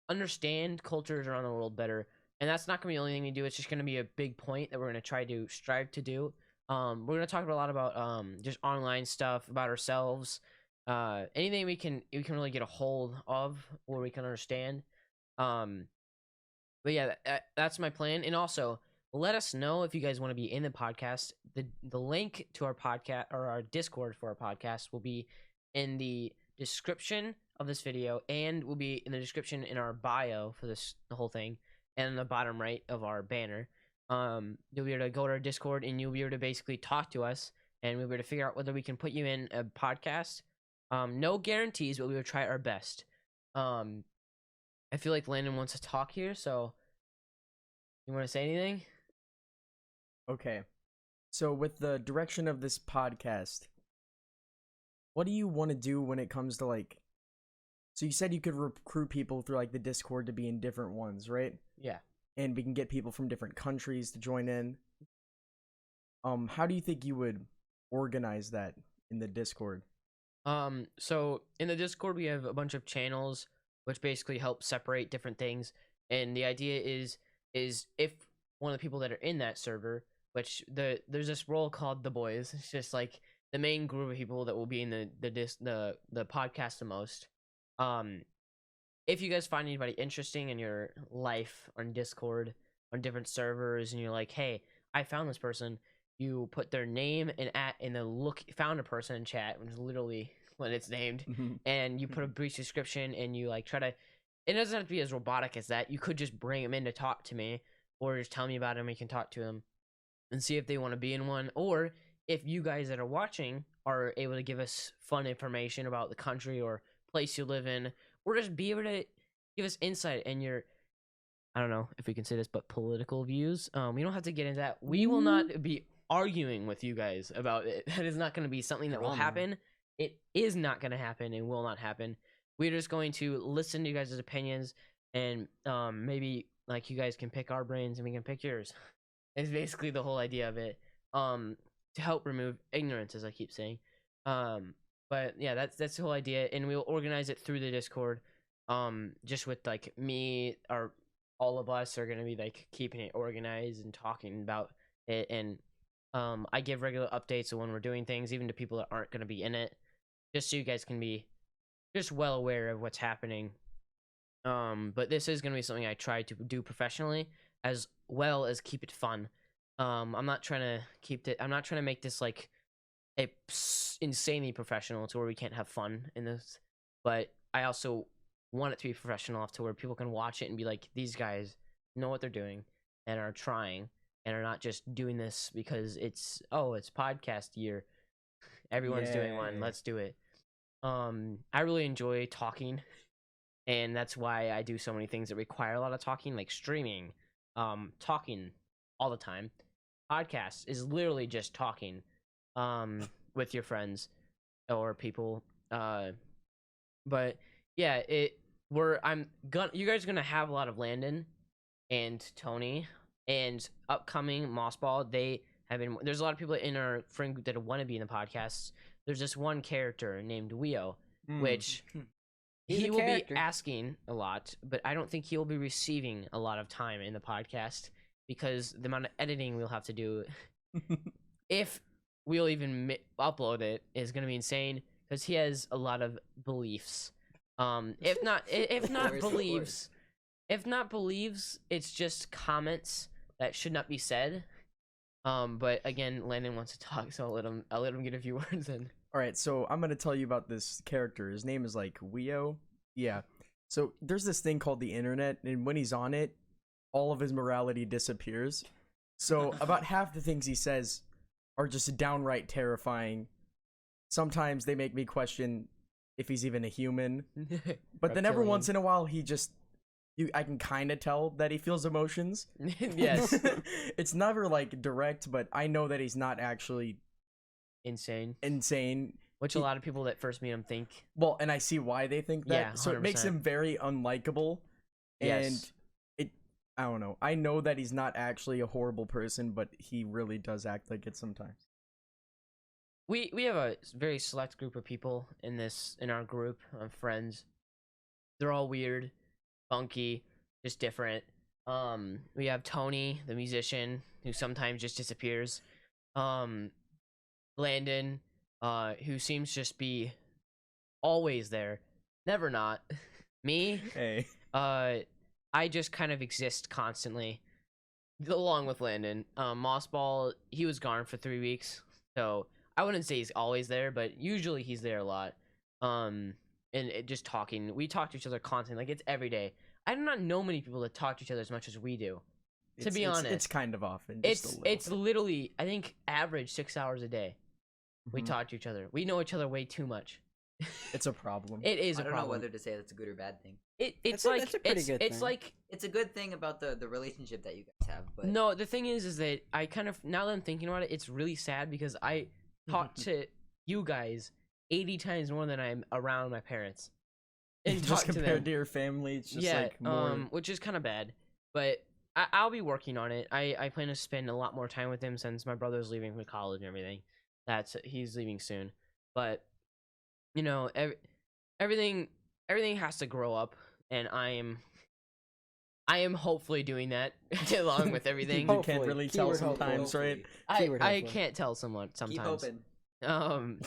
understand cultures around the world better. And that's not going to be the only thing we do. It's just going to be a big point that we're going to try to strive to do. We're going to talk a lot about just online stuff, about ourselves, anything we can really get a hold of or we can understand. But yeah, that's my plan. And also, let us know if you guys want to be in the podcast. The link to our podcast or our Discord for our podcast will be in the description of this video, and will be in the description in our bio for the whole thing, and in the bottom right of our banner. You'll be able to go to our Discord, and you'll be able to basically talk to us, and we'll be able to figure out whether we can put you in a podcast. No guarantees, but we will try our best. I feel like Landon wants to talk here, so you want to say anything? Okay. So with the direction of this podcast, what do you want to do when it comes to like, so you said you could recruit people through like the Discord to be in different ones, right? Yeah. And we can get people from different countries to join in. How do you think you would organize that in the Discord? So in the Discord we have a bunch of channels which basically help separate different things, and the idea is if one of the people that are in that server, which there's this role called the boys. It's just like the main group of people that will be in the podcast the most. If you guys find anybody interesting in your life on Discord on different servers, and you're like, hey, I found this person, you put their name and in the found a person in chat, which is literally when it's named, and you put a brief description, and you like try to. It doesn't have to be as robotic as that. You could just bring them in to talk to me, or just tell me about them. We can talk to them and see if they want to be in one, or if you guys that are watching are able to give us fun information about the country or place you live in, or just be able to give us insight in your, I don't know if we can say this, but political views. We don't have to get into that. We will not be arguing with you guys about it. That is not going to be something that will happen. It is not going to happen and will not happen. We're just going to listen to you guys' opinions, and maybe like you guys can pick our brains and we can pick yours. It's basically the whole idea of it. To help remove ignorance, as I keep saying. But yeah, that's the whole idea, and we'll organize it through the Discord. Just with like me, or all of us are gonna be like keeping it organized and talking about it, and I give regular updates of when we're doing things, even to people that aren't gonna be in it, just so you guys can be just well aware of what's happening. But this is gonna be something I try to do professionally as well as keep it fun. I'm not trying to make this like insanely professional to where we can't have fun in this, but I also want it to be professional enough to where people can watch it and be like, these guys know what they're doing and are trying and are not just doing this because it's podcast year, everyone's doing one, let's do it. I really enjoy talking, and that's why I do so many things that require a lot of talking, like streaming, talking all the time. Podcast is literally just talking with your friends or people, but yeah, you guys are gonna have a lot of Landon and Tony, and upcoming Mossball. There's a lot of people in our friend group that want to be in the podcast. There's this one character named Weo, which he will be asking a lot, but I don't think he'll be receiving a lot of time in the podcast, because the amount of editing we'll have to do, if we'll even upload it, is going to be insane, because he has a lot of beliefs. If not beliefs, it's just comments that should not be said. But again, Landon wants to talk, so I'll let him get a few words in. All right, so I'm gonna tell you about this character. His name is like Weo. Yeah. So there's this thing called the internet, and when he's on it, all of his morality disappears. So about half the things he says are just downright terrifying. Sometimes they make me question if he's even a human. But then every once in a while, I can kind of tell that he feels emotions. Yes. It's never like direct, but I know that he's not actually insane. Which a lot of people that first meet him think. Well, and I see why they think that. Yeah, 100%. So it makes him very unlikable. And yes. I don't know. I know that he's not actually a horrible person, but he really does act like it sometimes. We have a very select group of people in our group of friends. They're all weird, funky, just different. We have Tony, the musician, who sometimes just disappears. Landon, who seems just be always there, never not. Me, Hey. I just kind of exist constantly, along with Landon. Mossball, he was gone for 3 weeks, so I wouldn't say he's always there, but usually he's there a lot. And just talking, we talk to each other constantly, like it's every day. I do not know many people that talk to each other as much as we do. To be honest, it's kind of often. It's literally, I think, average 6 hours a day. We talk to each other. We know each other way too much. It's a problem. It is a problem. I don't know whether to say that's a good or bad thing. It's a good thing about the relationship that you guys have. But no, the thing is that I kind of, now that I'm thinking about it, it's really sad because I talk to you guys 80 times more than I'm around my parents. And just compared to your family, it's just like more. Which is kind of bad. But I'll be working on it. I plan to spend a lot more time with them since my brother's leaving for college and everything. he's leaving soon. But you know, everything has to grow up, and I am hopefully doing that along with everything. You can't Hopefully. really tell Keyword sometimes, hopefully. right? Keyword I hopefully. can't tell someone Keep sometimes. hoping.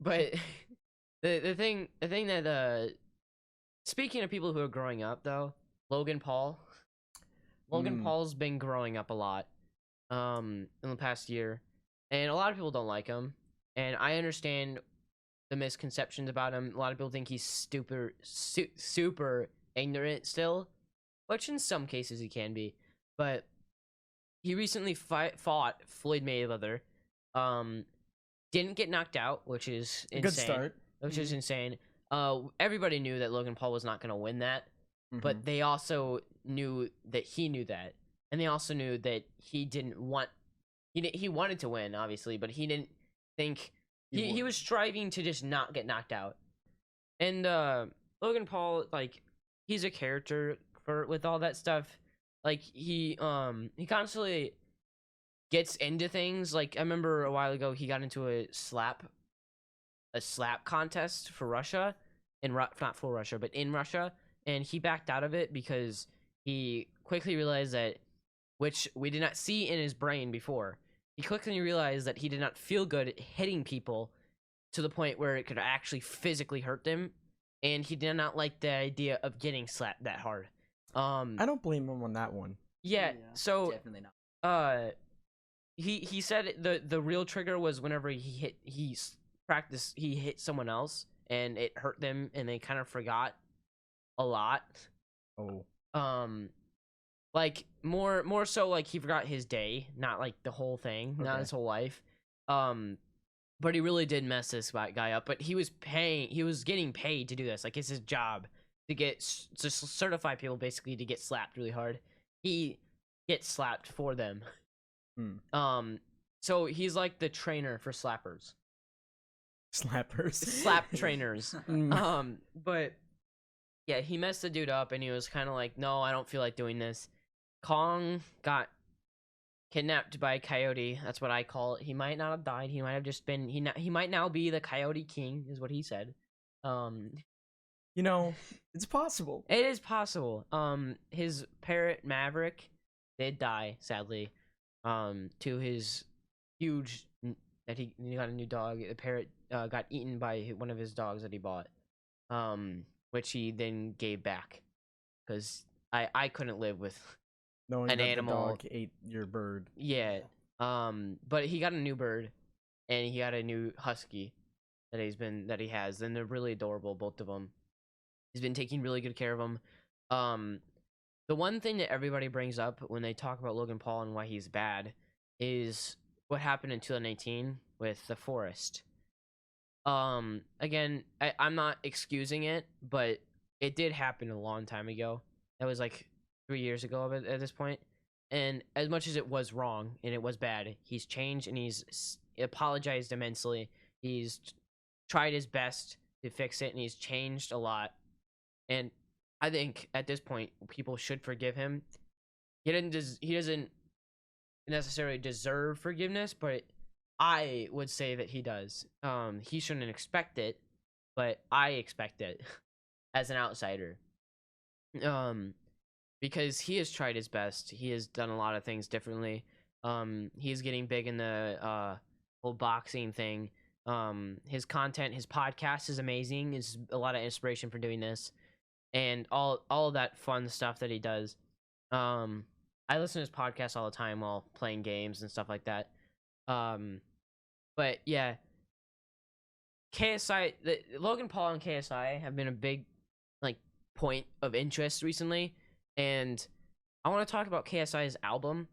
But the thing that speaking of people who are growing up though, Logan Paul. Logan Mm. Paul's been growing up a lot in the past year, and a lot of people don't like him, and I understand the misconceptions about him. A lot of people think he's super ignorant still, which in some cases he can be, but he recently fought Floyd Mayweather. Didn't get knocked out, which is insane. Good start. Which is insane. Everybody knew that Logan Paul was not going to win that, but they also knew that he knew that, and they also knew that he didn't want. He wanted to win, obviously, but he didn't think he was striving to just not get knocked out. And Logan Paul, like, he's a character with all that stuff. Like he constantly gets into things. Like I remember a while ago he got into a slap contest for Russia, not for Russia, but in Russia, and he backed out of it because he quickly realized that, which we did not see in his brain before, he quickly realized that he did not feel good at hitting people to the point where it could actually physically hurt them, and he did not like the idea of getting slapped that hard. I don't blame him on that one. Yeah, so Definitely not. he said the real trigger was whenever he hit someone else and it hurt them and they kind of forgot a lot. Oh. Like more so like he forgot his day, not like the whole thing, not Okay. his whole life. But he really did mess this guy up, but he was getting paid to do this. Like it's his job to certify people basically to get slapped really hard. He gets slapped for them. So he's like the trainer for slappers. Slappers. Slap trainers. Mm. But yeah, he messed the dude up and he was kind of like, no, I don't feel like doing this. Kong got kidnapped by a coyote. That's what I call it. He might not have died. He might have just been, he might now be the Coyote King is what he said. You know, it's possible. It is possible. His parrot Maverick did die, sadly. To his huge that he got a new dog. The parrot got eaten by one of his dogs that he bought. Which he then gave back, because I couldn't live with Knowing an that animal. the dog ate your bird. Yeah. But he got a new bird, and he got a new husky that he has. And they're really adorable, both of them. He's been taking really good care of them. The one thing that everybody brings up when they talk about Logan Paul and why he's bad is what happened in 2019 with the forest. Again, I'm not excusing it, but it did happen a long time ago. That was like 3 years ago at this point. And as much as it was wrong and it was bad, he's changed and he's apologized immensely. He's tried his best to fix it and he's changed a lot. And I think at this point, people should forgive him. He doesn't necessarily deserve forgiveness, but I would say that he does. He shouldn't expect it, but I expect it as an outsider. Because he has tried his best. He has done a lot of things differently. He's getting big in the whole boxing thing. His content, his podcast is amazing. Is a lot of inspiration for doing this, and all of that fun stuff that he does. I listen to his podcast all the time while playing games and stuff like that. But yeah, KSI, Logan Paul and KSI have been a big like point of interest recently, and I want to talk about KSI's album.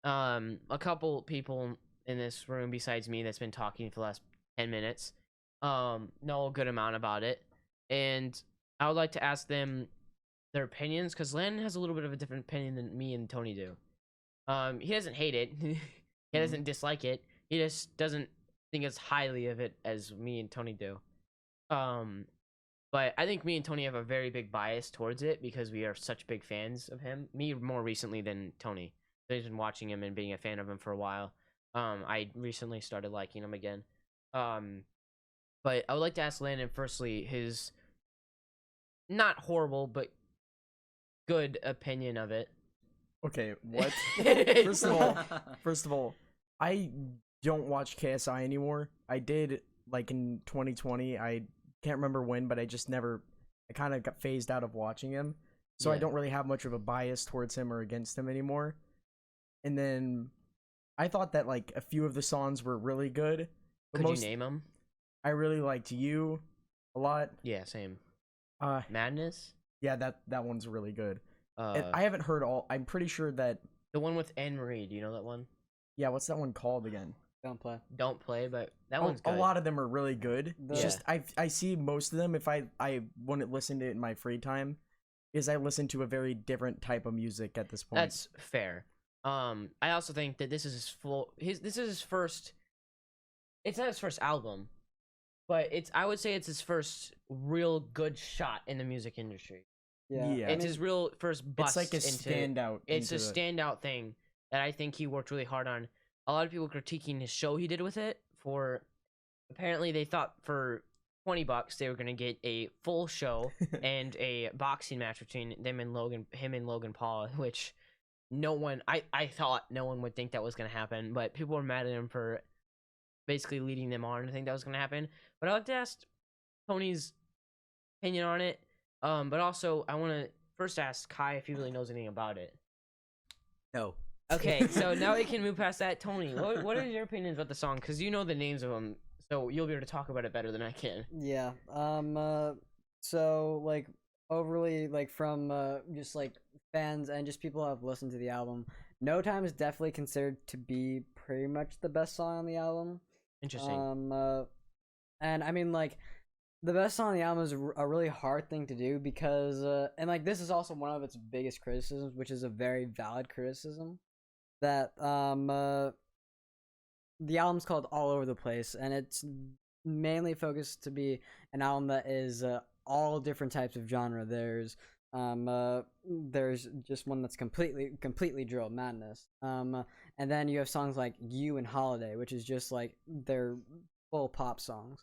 A couple people in this room besides me that's been talking for the last 10 minutes know a good amount about it, and I would like to ask them their opinions, because Landon has a little bit of a different opinion than me and Tony do. He doesn't hate it. He doesn't dislike it. He just doesn't think as highly of it as me and Tony do. But I think me and Tony have a very big bias towards it because we are such big fans of him. Me more recently than Tony. He's been watching him and being a fan of him for a while. I recently started liking him again. But I would like to ask Landon firstly his not horrible but good opinion of it. Okay, what? First of all, I don't watch KSI anymore. I did like in 2020. I can't remember when, but I just never. I kind of got phased out of watching him, so I Yeah. don't really have much of a bias towards him or against him anymore. And then I thought that like a few of the songs were really good, but Could most you name him? I really liked You a lot. Yeah, same. Uh, Madness. yeah, that one's really good. And I haven't heard all. I'm pretty sure that. The one with Anne Marie. Do you know that one? Yeah, what's that one called again? Don't play. Don't play, but that A- one's a good. lot of them are really good. It's Yeah. just I see most of them if I wouldn't listen to it in my free time, is I listen to a very different type of music at this point. That's fair. I also think that this is this is his first. It's not his first album, but I would say it's his first real good shot in the music industry. Yeah. Yeah. It's his real first bust it's like a into. standout. It's a into the- standout thing that I think he worked really hard on. A lot of people critiquing his show he did with it. For apparently they thought for $20 they were gonna get a full show and a boxing match between him and Logan Paul, which I thought no one would think that was gonna happen, but people were mad at him for basically leading them on to think that was gonna happen. But I'd like to ask Tony's opinion on it. But also I want to first ask Kai if he really knows anything about it. No. Okay, so now we can move past that. Tony, what are your opinions about the song? Because you know the names of them, so you'll be able to talk about it better than I can. Yeah. So like overly like from just like fans and just people who have listened to the album, No Time is definitely considered to be pretty much the best song on the album. Interesting. And I mean like the best song on the album is a really hard thing to do because and like this is also one of its biggest criticisms, which is a very valid criticism, that the album's called All Over the Place, and it's mainly focused to be an album that is all different types of genre. There's just one that's completely drill, Madness. And then you have songs like You and Holiday, which is just like they're full pop songs.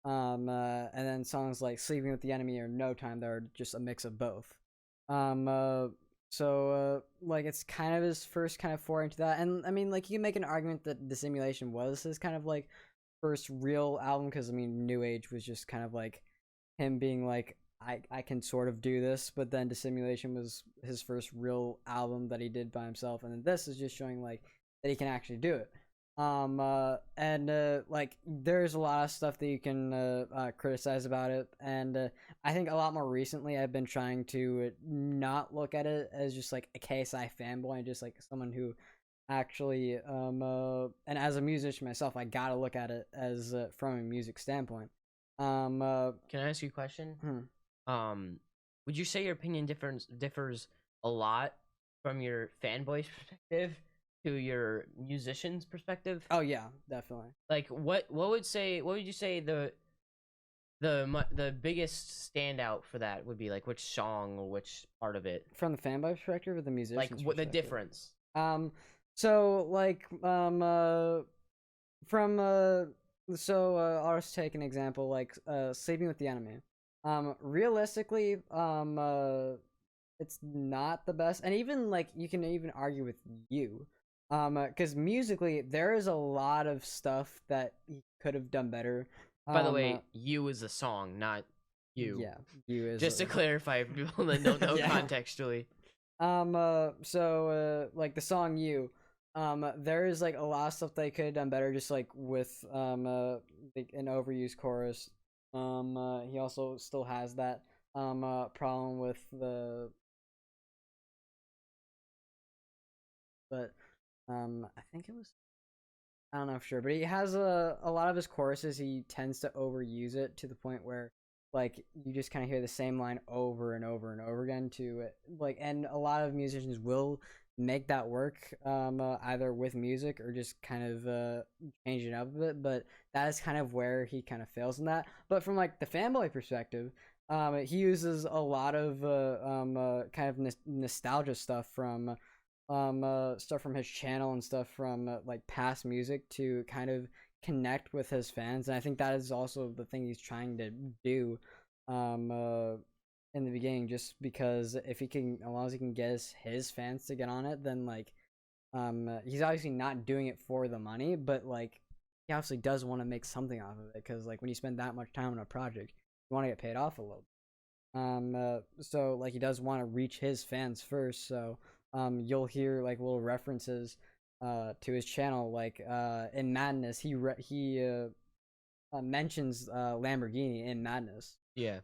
And then songs like Sleeping with the Enemy or No Time that are just a mix of both. So like it's kind of his first kind of foray into that, and I mean like you can make an argument that Dissimulation was his kind of like first real album, because I mean New Age was just kind of like him being like I can sort of do this, but then Dissimulation was his first real album that he did by himself, and then this is just showing like that he can actually do it. Like there's a lot of stuff that you can criticize about it, and I think a lot more recently I've been trying to not look at it as just like a KSI fanboy and just like someone who actually and as a musician myself, I gotta look at it as from a music standpoint. Can I ask you a question? Would you say your opinion differs a lot from your fanboy's perspective to your musician's perspective? Oh yeah, definitely. Like what would you say the biggest standout for that would be? Like which song or which part of it? From the fanboy perspective or the musician's Like what the perspective? difference? So like from I'll just take an example like Sleeping with the Enemy. Realistically, it's not the best, and even like you can even argue with You, because musically there is a lot of stuff that he could have done better. By the way, You is a song, not you. Yeah, You is Just to clarify for people that don't know Yeah. contextually. Like the song You, there is like a lot of stuff they could have done better, just like with like an overused chorus. He also still has that problem with the, but I think it was, I don't know for sure, but he has a lot of his choruses, he tends to overuse it to the point where like you just kind of hear the same line over and over and over again to like, and a lot of musicians will make that work either with music or just kind of change it up a bit, but that is kind of where he kind of fails in that. But from like the fanboy perspective, he uses a lot of kind of nostalgia stuff from stuff from his channel and stuff from like past music to kind of connect with his fans, and I think that is also the thing he's trying to do in the beginning, just because if he can, as long as he can get his fans to get on it, then like he's obviously not doing it for the money, but like he obviously does want to make something off of it, because like when you spend that much time on a project, you want to get paid off a little. So like he does want to reach his fans first, so you'll hear like little references to his channel, like in Madness he mentions Lamborghini in Madness. Yeah.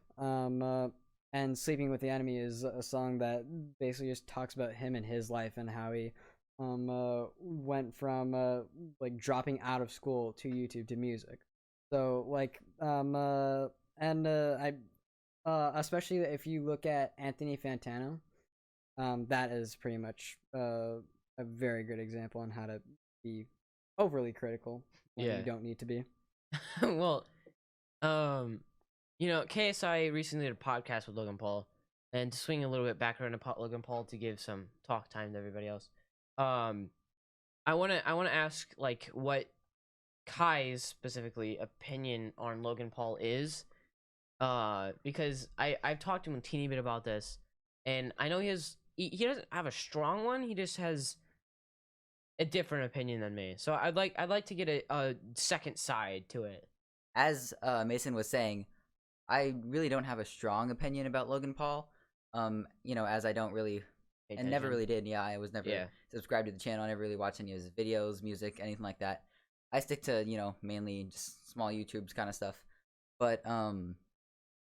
And Sleeping with the Enemy is a song that basically just talks about him and his life, and how he went from like dropping out of school to YouTube to music. So like I especially if you look at Anthony Fantano, that is pretty much a very good example on how to be overly critical when Yeah. you don't need to be. Well, KSI recently did a podcast with Logan Paul, and to swing a little bit back around to Logan Paul to give some talk time to everybody else. I wanna ask like what Kai's specifically opinion on Logan Paul is, because I've talked to him a teeny bit about this, and I know he doesn't have a strong one. He just has a different opinion than me. So I'd like to get a second side to it. As Mason was saying, I really don't have a strong opinion about Logan Paul. As I don't really and never really did. Yeah, I was never subscribed to the channel. I never really watched any of his videos, music, anything like that. I stick to, mainly just small YouTubes kind of stuff. But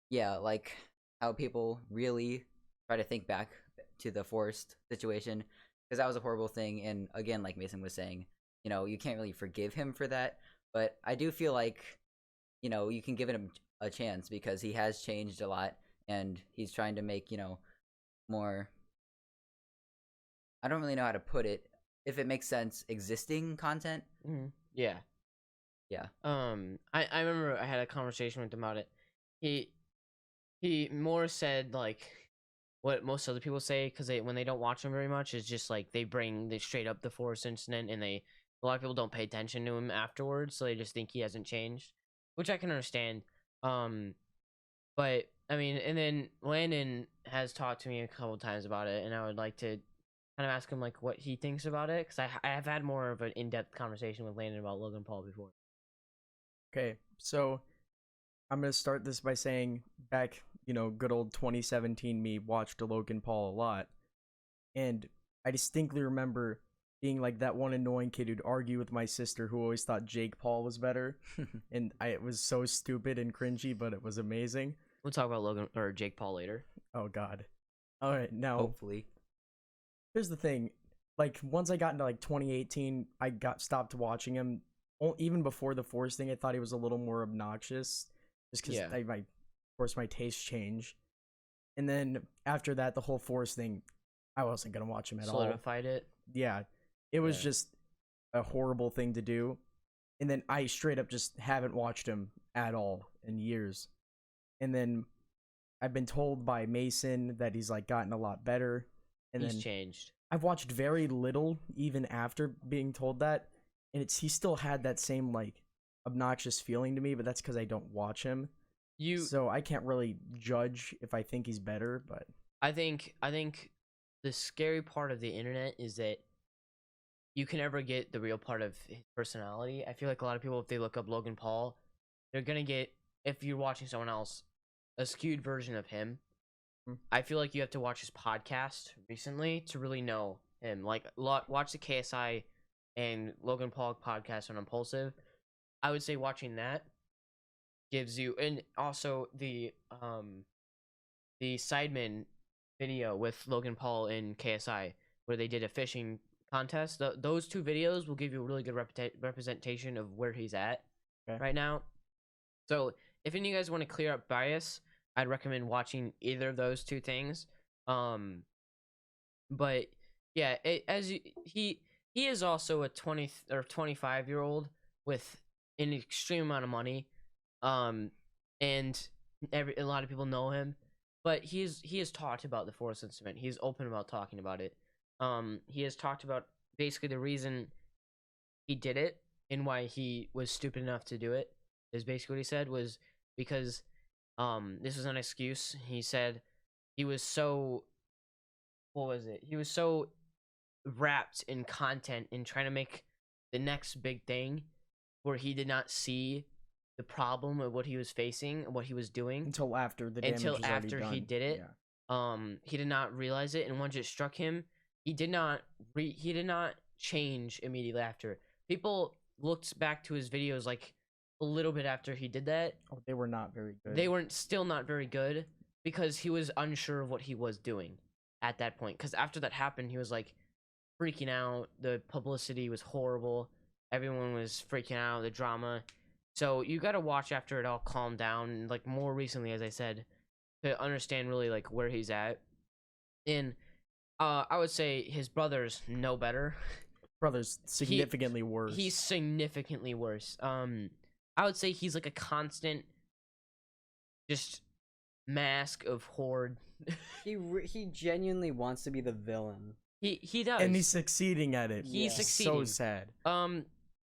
yeah, like how people really try to think back to the Forrest situation, because that was a horrible thing. And again, like Mason was saying, you can't really forgive him for that. But I do feel like, you can give him a chance, because he has changed a lot, and he's trying to make, more, I don't really know how to put it, if it makes sense, existing content. Mm-hmm. Yeah. I remember I had a conversation with him about it. He more said like what most other people say, because when they don't watch him very much, is just like they straight up the Forrest incident, and a lot of people don't pay attention to him afterwards, so they just think he hasn't changed, which I can understand. But I mean, and then Landon has talked to me a couple times about it, and I would like to kind of ask him like what he thinks about it, because I have had more of an in-depth conversation with Landon about Logan Paul before. Okay, so I'm gonna start this by saying back, good old 2017 me watched Logan Paul a lot, and I distinctly remember being like that one annoying kid who'd argue with my sister who always thought Jake Paul was better, and it was so stupid and cringy, but it was amazing. We'll talk about Logan or Jake Paul later. Oh God. All right, now Hopefully. here's the thing. Like once I got into like 2018, I stopped watching him. Even before the Force thing, I thought he was a little more obnoxious, just because of course my tastes change. And then after that, the whole Force thing, I wasn't gonna watch him at all. Solidified it. Yeah, it was just a horrible thing to do. And then I straight up just haven't watched him at all in years. And then I've been told by Mason that he's like gotten a lot better. And He's then changed. I've watched very little even after being told that, and he still had that same like obnoxious feeling to me, but that's because I don't watch him. So I can't really judge if I think he's better, but I think the scary part of the internet is that you can never get the real part of his personality. I feel like a lot of people, if they look up Logan Paul, they're gonna get, if you're watching someone else, a skewed version of him. I feel like you have to watch his podcast recently to really know him. Like, watch the KSI and Logan Paul podcast on Impulsive. I would say watching that gives you, and also the Sidemen video with Logan Paul and KSI, where they did a fishing contest. Those two videos will give you a really good representation of where he's at right now. So if any of you guys want to clear up bias, I'd recommend watching either of those two things. But yeah, he is also a 20 or 25-year-old with an extreme amount of money, and a lot of people know him. But he has talked about the Force incident. He's open about talking about it. he has talked about basically the reason he did it and why he was stupid enough to do it. Is basically what he said was because this was an excuse. He said he was so, what was it? He was so wrapped in content and trying to make the next big thing where he did not see the problem of what he was facing and what he was doing Until after the damage until was already after done. he did it. Yeah. He did not realize it, and once it struck him, he did not change immediately after. People looked back to his videos like a little bit after he did that. Oh, they were not very good. They weren't still not very good because he was unsure of what he was doing at that point. Because after that happened, he was like freaking out. The publicity was horrible. Everyone was freaking out. The drama. So you got to watch after it all calmed down. And like more recently, as I said, to understand really like where he's at. And I would say his brothers know better. Brother's significantly worse. He's significantly worse. I would say he's like a constant, just mask of horde. He genuinely wants to be the villain. He does, and he's succeeding at it. He's Yeah. succeeding. So sad.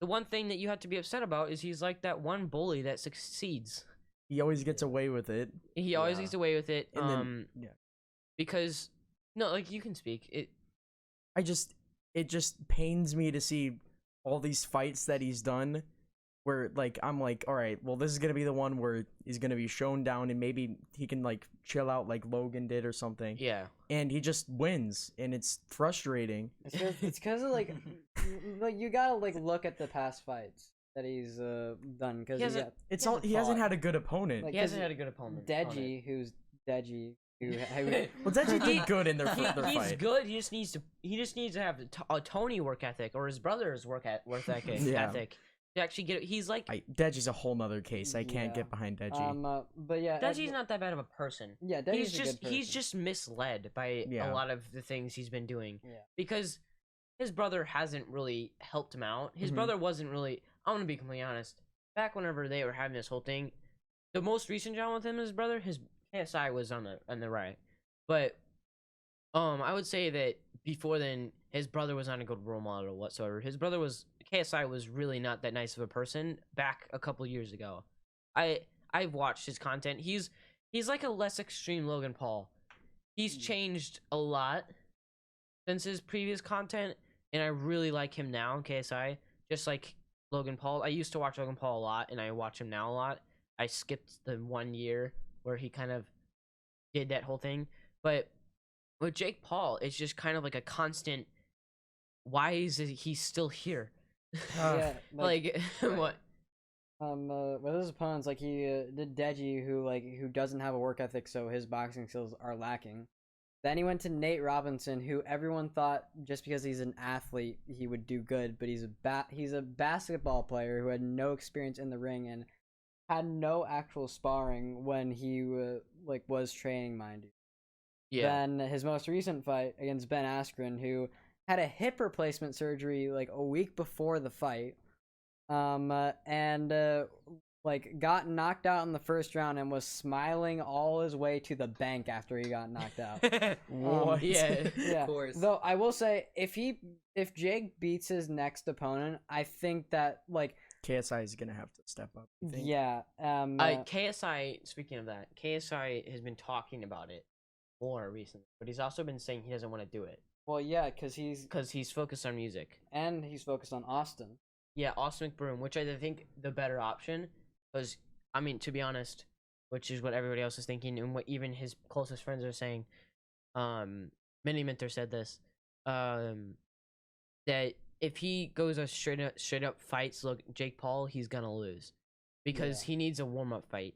The one thing that you have to be upset about is he's like that one bully that succeeds. He always gets away with it. He always Yeah. gets away with it. And then, yeah. Because no, like you can speak it. It just pains me to see all these fights that he's done where like I'm like, all right, well this is gonna be the one where he's gonna be shown down and maybe he can like chill out like Logan did or something. Yeah. And he just wins and it's frustrating. It's because of like you gotta like look at the past fights that he's done because He hasn't- He hasn't had a good opponent. Like, He hasn't had a good opponent. Deji, who's Deji, who Well, Deji did good in their He's fight. good. He just needs to have a Tony work ethic or his brother's work ethic. Yeah. To actually get. He's like Deji's a whole nother case. I can't Yeah. get behind Deji. but yeah, Deji's not that bad of a person. Yeah, Deji's He's a good he's person. just misled by Yeah. a lot of the things he's been doing. Yeah. Because his brother hasn't really helped him out. His Mhm. brother wasn't really. I'm gonna be completely honest. Back whenever they were having this whole thing, the most recent drama with him and his brother, his KSI was on the right. But I would say that before then, his brother was not a good role model whatsoever. His brother was KSI was really not that nice of a person back a couple years ago. I've watched his content. He's like a less extreme Logan Paul. He's changed a lot since his previous content, and I really like him now, KSI. Just like Logan Paul. I used to watch Logan Paul a lot, and I watch him now a lot. I skipped the 1 year where he kind of did that whole thing. But with Jake Paul, it's just kind of like a constant, why is he still here? Yeah, Like, what? with his opponents, like he did Deji, who doesn't have a work ethic, so his boxing skills are lacking. Then he went to Nate Robinson, who everyone thought just because he's an athlete he would do good, but he's a basketball player who had no experience in the ring and had no actual sparring when he was training, mind you. Yeah. Then his most recent fight against Ben Askren, who had a hip replacement surgery like a week before the fight, got knocked out in the first round and was smiling all his way to the bank after he got knocked out. What? Yeah. Yeah. Of course. Though I will say, if Jake beats his next opponent, I think that KSI is gonna have to step up. I think. yeah. KSI, speaking of that, KSI has been talking about it more recently, but he's also been saying he doesn't want to do it Well, yeah, because he's focused on music. and he's focused on Austin. Yeah, Austin McBroom, which I think the better option, because I mean, to be honest, which is what everybody else is thinking, and what even his closest friends are saying. Mini Minter said this, that if he goes a straight up fights, Jake Paul, he's gonna lose, because Yeah. he needs a warm up fight.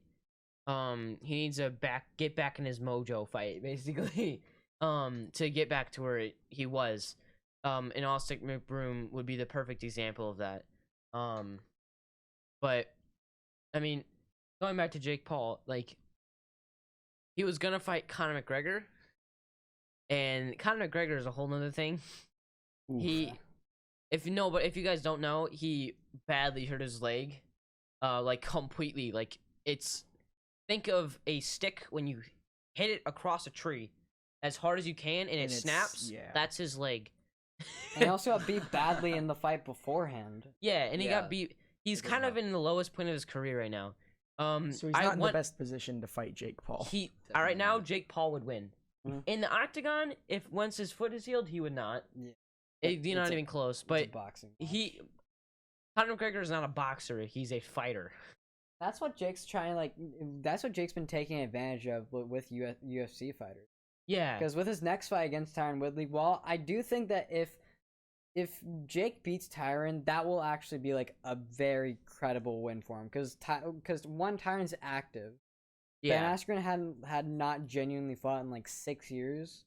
He needs to get back in his mojo fight, basically, to get back to where he was. And Austin McBroom would be the perfect example of that. But I mean, going back to Jake Paul, like, he was gonna fight Conor McGregor, and Conor McGregor is a whole nother thing. Oof. If you guys don't know, he badly hurt his leg, like completely. Like, think of a stick when you hit it across a tree, as hard as you can, and it And it's- snaps. yeah. That's his leg. And he also got beat badly in the fight beforehand. Yeah, and he Yeah. got beat. He's It doesn't kind of help. in the lowest point of his career right now. So he's I not in the want best position to fight Jake Paul. he Definitely right now. not. Jake Paul would win Mhm. in the octagon if once his foot is healed. He would not. Yeah. He's It's not a- even close. It's a But boxing match. Conor McGregor is not a boxer. He's a fighter. That's what Jake's trying like. That's what Jake's been taking advantage of with UFC fighters. Yeah. Because with his next fight against Tyron Woodley, well, I do think that if Jake beats Tyron, that will actually be like a very credible win for him. Because Tyron's active. Ben Yeah. Askren had not genuinely fought in like 6 years.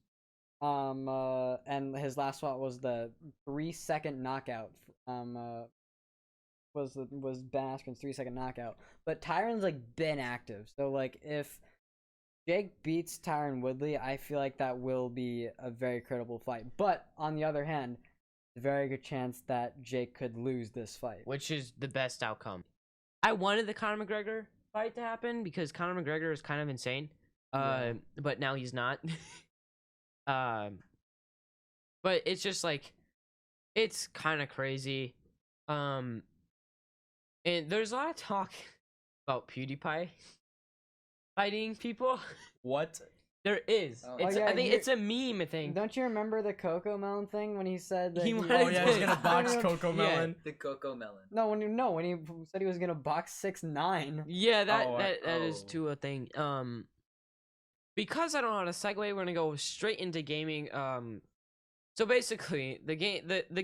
And his last fight was the 3-second knockout. Was Ben Askren's 3-second knockout. But Tyron's like been active, so like if Jake beats Tyron Woodley, I feel like that will be a very credible fight. But on the other hand, a very good chance that Jake could lose this fight. Which is the best outcome. I wanted the Conor McGregor fight to happen because Conor McGregor is kind of insane. Yeah. But now he's not. But it's just like it's kind of crazy. And there's a lot of talk about PewDiePie fighting people. What? There is. Oh, It's, yeah, I think you- it's a meme thing. Don't you remember the Coco Melon thing when he said that He he wanted Oh yeah, he's gonna to- box Yeah. Coco Melon. The Coco Melon. No, when he said he was gonna box 6'9". Yeah, that Oh, that is oh. too a thing. Because I don't know how to segue, we're gonna go straight into gaming. So basically, the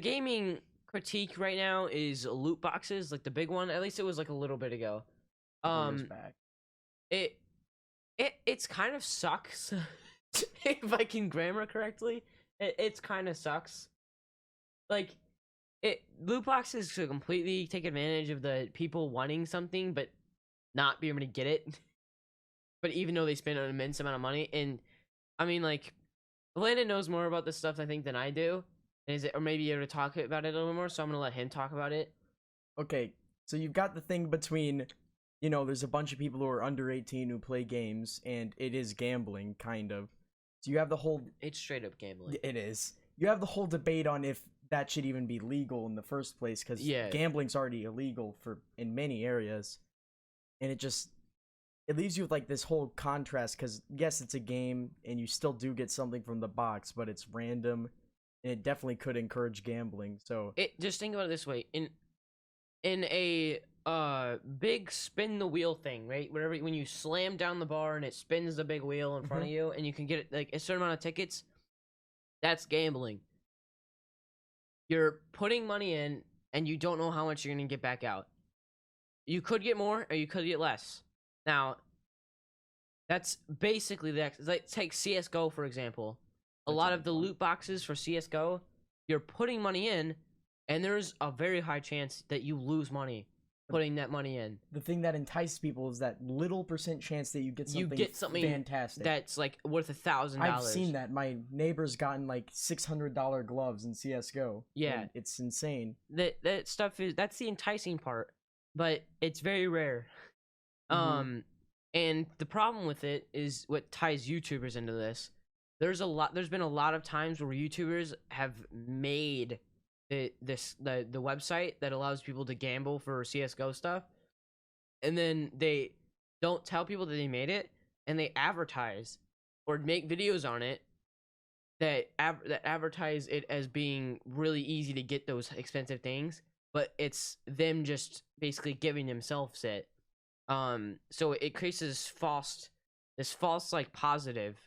gaming critique right now is loot boxes, like the big one. At least it was like a little bit ago. Years back. It's kind of sucks. If I can grammar correctly, it's kind of sucks. Like loot boxes to completely take advantage of the people wanting something but not be able to get it. But even though they spend an immense amount of money, and I mean, like, Landon knows more about this stuff I think than I do. Or maybe you're able to talk about it a little more, so I'm gonna let him talk about it. Okay, so you've got the thing between, there's a bunch of people who are under 18 who play games, and it is gambling, kind of. So you have the whole. It's straight up gambling. It is. You have the whole debate on if that should even be legal in the first place, because Yeah. gambling's already illegal in many areas, and it leaves you with like this whole contrast. Because yes, it's a game, and you still do get something from the box, but it's random, and it definitely could encourage gambling. So Just think about it this way: in a big spin the wheel thing, right? When you slam down the bar and it spins the big wheel in front of you, and you can get like a certain amount of tickets, that's gambling. You're putting money in, and you don't know how much you're gonna get back out. You could get more, or you could get less. Now, that's basically like take CS:GO for example. A That's lot a of big the one. loot boxes for CS:GO, you're putting money in, and there's a very high chance that you lose money putting that money in. the thing that entices people is that little % chance that you get something, fantastic. That's like worth $1,000. I've seen that. My neighbor's gotten like $600 gloves in CS:GO. Yeah. and it's insane. That stuff that's the enticing part, but it's very rare. Mhm. And the problem with it is what ties YouTubers into this. There's been a lot of times where YouTubers have made the website that allows people to gamble for CS:GO stuff, and then they don't tell people that they made it, and they advertise or make videos on it that advertise it as being really easy to get those expensive things, but it's them just basically giving themselves it. So it creates this false like positive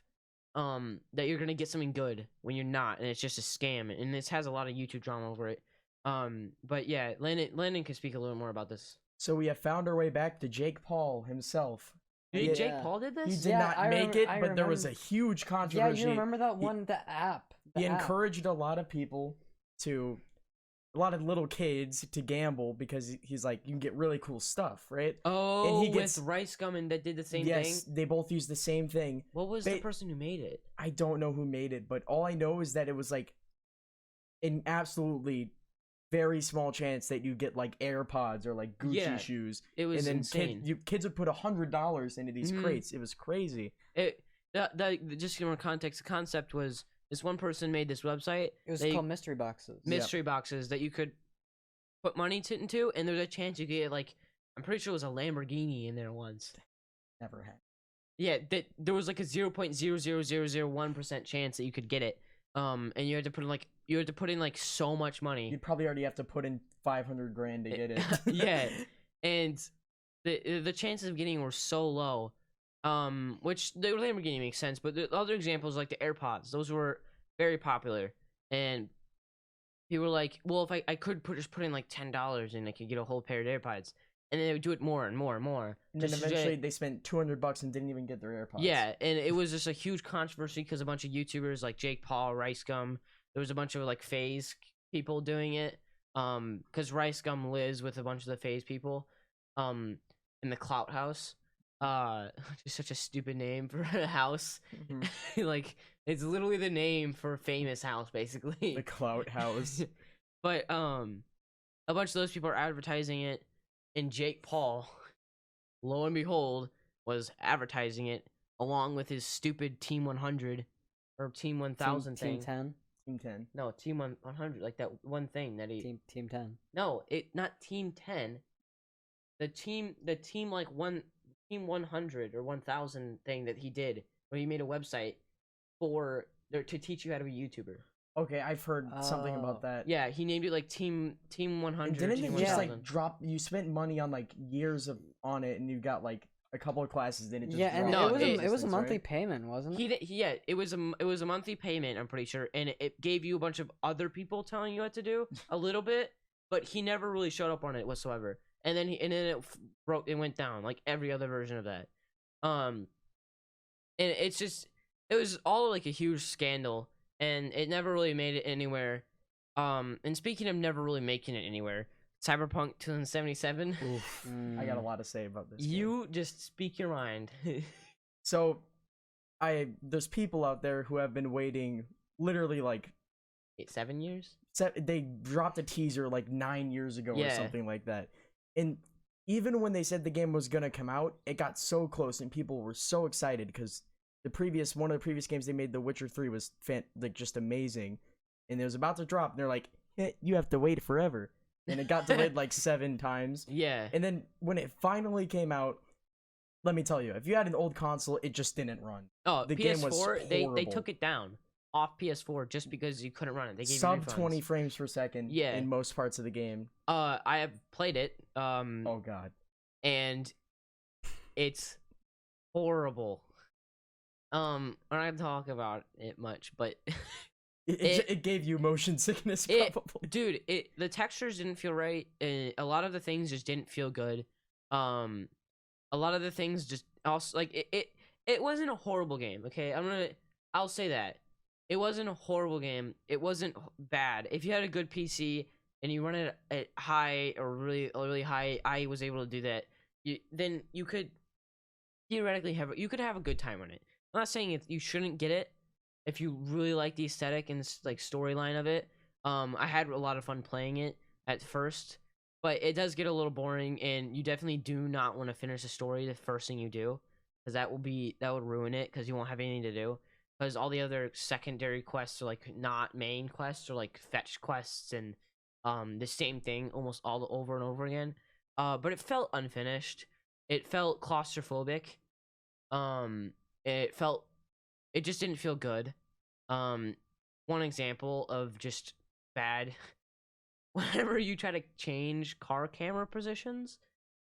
that you're gonna get something good when you're not, and it's just a scam, and this has a lot of YouTube drama over it. But yeah, Landon can speak a little more about this. So we have found our way back to Jake Paul himself. Dude, Yeah. Jake Paul did He this? did Yeah, not I make it, I but there was a remember- huge Yeah, controversy. you remember that He- one, the app. He The app. encouraged a lot of people a lot of little kids to gamble because he's like, you can get really cool stuff, right? Oh, he gets- with Rice Gum that did the same yes, thing. they both use the same thing. What was the they- person who made it? I don't know who made it, but all I know is that it was like an absolutely very small chance that you get like AirPods or like Gucci Yeah, shoes. It was And then insane. kids would put $100 into these Mhm. crates. It was crazy. Just to give more context, the concept was this one person made this website. It was They- called mystery boxes. mystery boxes that you could put money into, and there's a chance you could get, like, I'm pretty sure it was a Lamborghini in there once. Never had. Yeah, that there was like a 0.00001% chance that you could get it. And you had to put in like so much money. You'd probably already have to put in 500 grand to get it. Yeah, and the chances of getting were so low. Which the Lamborghini makes sense, but the other examples like the AirPods, those were very popular, and people were like, well, if I could just put in like $10 and I could get a whole pair of AirPods, and then they would do it more and more and more. And then just to eventually get- they spent $200 and didn't even get their AirPods. yeah, and it was just a huge controversy because a bunch of YouTubers like Jake Paul, Rice Gum, there was a bunch of like FaZe people doing it. Because Rice Gum lives with a bunch of the FaZe people, in the Clout House. Just such a stupid name for a house. Mhm. Like, it's literally the name for a famous house, basically. The Clout House. But a bunch of those people are advertising it, and Jake Paul, lo and behold, was advertising it along with his stupid Team 100 or Team 1000 Team thing. 10. Team 10. No, Team 100, like that one thing that he. Team 10. No, not Team 10. The team like Team 100 or 1000 thing that he did, where he made a website to teach you how to be a YouTuber. Okay, I've heard something about Oh. that. Yeah, he named it like Team 100. And didn't Team it just 1000. like drop? You spent money on like years on it, and you got like a couple of classes. Then it just Yeah, and No, it was it- it was a existence, monthly right? payment, wasn't it? Yeah, it was a monthly payment, I'm pretty sure, and it gave you a bunch of other people telling you what to do a little bit, but he never really showed up on it whatsoever. And then it went down like every other version of that. And it was all like a huge scandal, and it never really made it anywhere. And speaking of never really making it anywhere, Cyberpunk 2077. Oof. I got a lot to say about this. game. You just speak your mind. So, there's people out there who have been waiting literally like 7 years. they dropped a teaser like 9 years ago or Yeah. something like that, and even when they said the game was gonna come out, it got so close and people were so excited because one of the previous games they made, The Witcher 3, was like just amazing, and it was about to drop, and they're like, you have to wait forever, and it got delayed like 7 times. Yeah. And then when it finally came out, let me tell you, if you had an old console, it just didn't run. Oh, The PS4, game was they horrible. took it down off PS4 just because you couldn't run it. They gave Sub you refunds. 20 frames per second Yeah. in most parts of the game. I have played it. Oh god. And it's horrible. I'm not gonna talk about it much, but It gave you motion sickness, it- probably. dude, the textures didn't feel right. A lot of the things just didn't feel good. A lot of the things just also like it wasn't a horrible game. Okay, I'll say that it wasn't a horrible game. It wasn't bad. If you had a good PC and you run it at high or really high, I was able to do that. Then you could theoretically have a good time on it. I'm not saying you shouldn't get it if you really like the aesthetic and like storyline of it. I had a lot of fun playing it at first, but it does get a little boring, and you definitely do not want to finish the story the first thing you do, because that would ruin it, because you won't have anything to do. Because all the other secondary quests are like not main quests, or like fetch quests, and the same thing almost all over and over again. But it felt unfinished. It felt claustrophobic. It just didn't feel good. One example of just bad. Whenever you try to change car camera positions,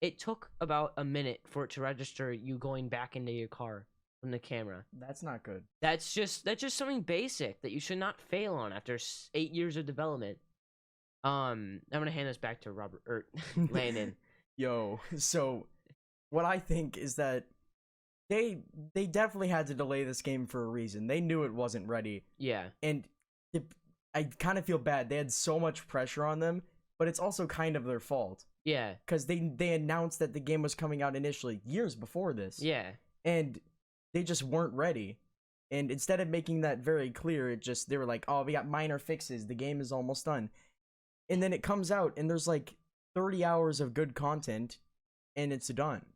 it took about a minute for it to register you going back into your car from the camera. That's not good. That's just something basic that you should not fail on after 8 years of development. I'm gonna hand this back to Landon. Yo, so what I think is that they definitely had to delay this game for a reason. They knew it wasn't ready, Yeah, and I kind of feel bad. They had so much pressure on them, but it's also kind of their fault yeah, because they announced that the game was coming out initially years before this. yeah. And they just weren't ready. And instead of making that very clear, they were like, oh, we got minor fixes, the game is almost done. And then it comes out and there's like 30 hours of good content and it's done.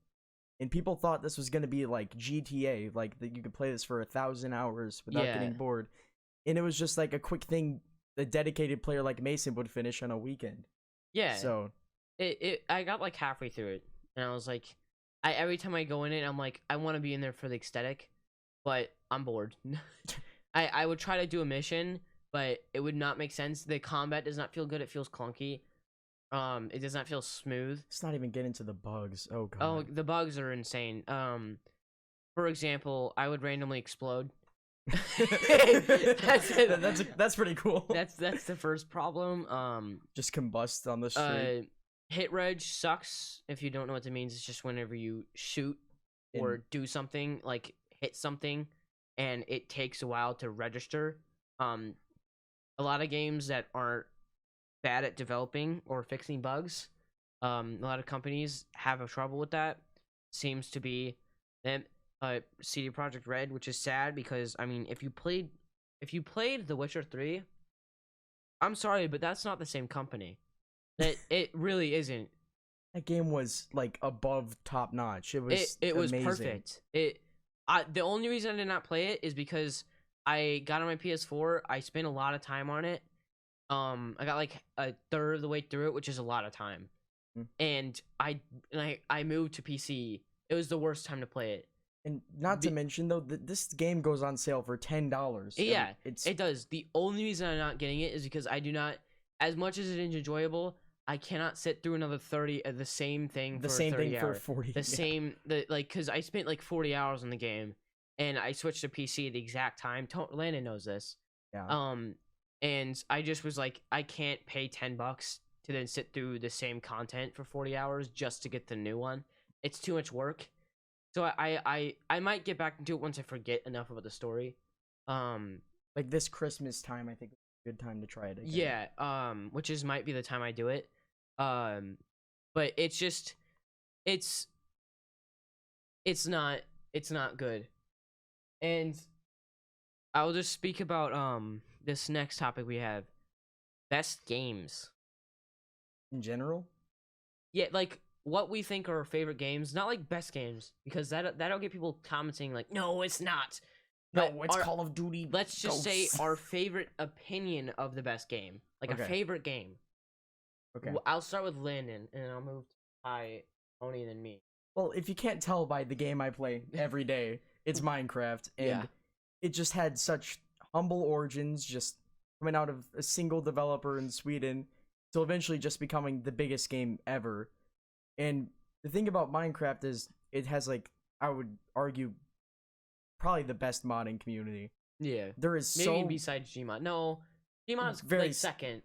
and people thought this was gonna be like GTA, like that you could play this for 1,000 hours without Yeah. getting bored, and it was just like a quick thing a dedicated player like Mason would finish on a weekend. Yeah. So I got like halfway through it, and I was like, every time I go in it, I'm like, I want to be in there for the aesthetic, but I'm bored. I would try to do a mission, but it would not make sense. The combat does not feel good. It feels clunky. It does not feel smooth. let's not even get into the bugs. Oh god. Oh, the bugs are insane. For example, I would randomly explode. That's pretty cool. That's the first problem. Just combust on the street. Hit reg sucks. If you don't know what that means, it's just whenever you shoot or do something, like hit something, and it takes a while to register. A lot of games that aren't bad at developing or fixing bugs, a lot of companies have a trouble with that. Seems to be them. CD Projekt Red, which is sad because I mean, if you played The Witcher 3, I'm sorry, but that's not the same company. That it really isn't. That game was like above top notch. It was was amazing. perfect. The only reason I did not play it is because I got on my PS4. I spent a lot of time on it. I got like a third of the way through it, which is a lot of time. And I moved to PC. It was the worst time to play it. And not to mention though, this game goes on sale for $10. Yeah, it does. The only reason I'm not getting it is because I do not, as much as it is enjoyable, I cannot sit through another 30 of the same thing for 30 hours. For 40. Because I spent like 40 hours on the game, and I switched to PC at the exact time. Landon knows this. Yeah. And I just was like, I can't pay $10 to then sit through the same content for 40 hours just to get the new one. It's too much work. So I might get back into it once I forget enough about the story. Like this Christmas time, I think it's a good time to try it again. Yeah. Which might be the time I do it. But it's just, it's not good. And I'll just speak about this next topic we have, best games in general. Yeah, like what we think are our favorite games, not like best games, because that'll get people commenting like, no, it's not. No, it's Call of Duty. Let's just say Ghosts. our favorite opinion of the best game, like a favorite game. Okay. I'll start with Landon, and then I'll move to Tony, and then me. Well, if you can't tell by the game I play every day, it's Minecraft, and it just had such humble origins, just coming out of a single developer in Sweden, to eventually just becoming the biggest game ever. And the thing about Minecraft is it has, like, I would argue, probably the best modding community. Yeah. There is maybe besides Gmod. No, Gmod's like second.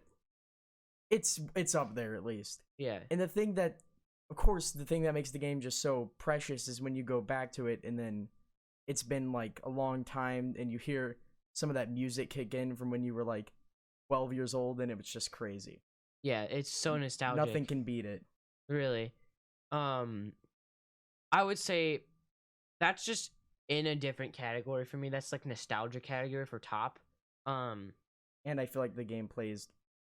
It's up there at least. Yeah. And the thing that, of course, the thing that makes the game just so precious is when you go back to it and then it's been like a long time and you hear some of that music kick in from when you were like 12 years old, and it was just crazy. Yeah, it's so nostalgic. Nothing can beat it. Really. I would say that's just in a different category for me. That's like nostalgia category for top. And I feel like the gameplay is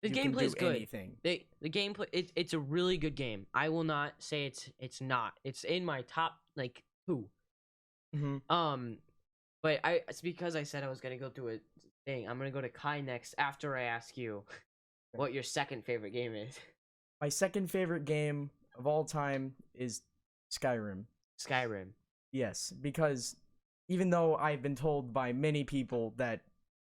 the gameplay is good. Anything. The gameplay it's a really good game. I will not say it's not. It's in my top like 2. Mm-hmm. But it's because I said I was gonna go through a thing. I'm gonna go to Kai next after I ask you what your second favorite game is. My second favorite game of all time is Skyrim. Skyrim. Yes, because even though I've been told by many people that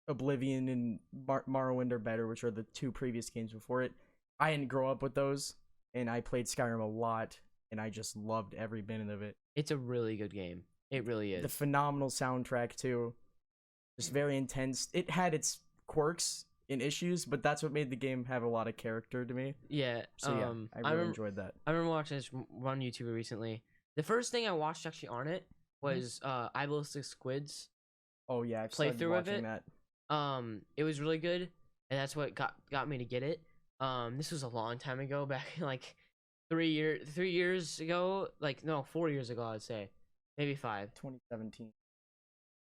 Oblivion and Morrowind are better, which are the 2 previous games before it, I didn't grow up with those, and I played Skyrim a lot, and I just loved every minute of it. It's a really good game. It really is. The phenomenal soundtrack too, just very intense. It had its quirks and issues, but that's what made the game have a lot of character to me. Yeah. So yeah, I really enjoyed that. I remember watching this one YouTuber recently. The first thing I watched actually on it was iBallistic Squid's. Oh yeah, I've started playthrough watching of it. That. It was really good, and that's what got me to get it. This was a long time ago, back in like 3 years ago, like no, 4 years ago, I'd say, maybe 5. 2017.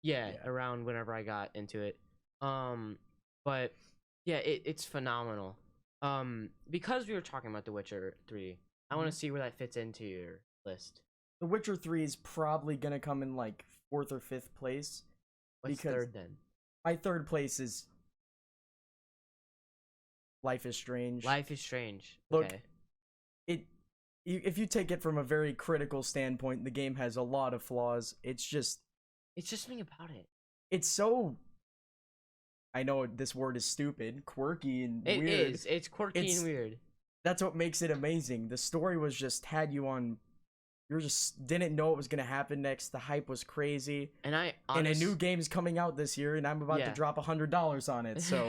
Yeah, around whenever I got into it. But yeah, it's phenomenal. Because we were talking about The Witcher 3, I want to see where that fits into your list. The Witcher 3 is probably gonna come in like 4th or 5th place. What's because third then? my 3rd place is Life is Strange. Life is Strange. Look, Okay. If you take it from a very critical standpoint, the game has a lot of flaws. It's just something about it. It's so, I know this word is stupid, quirky and It weird. is. It's quirky and weird. That's what makes it amazing. The story was just had you on. You just didn't know what was gonna happen next. The hype was crazy. And And a new game's coming out this year, and I'm about to drop $100 on it. So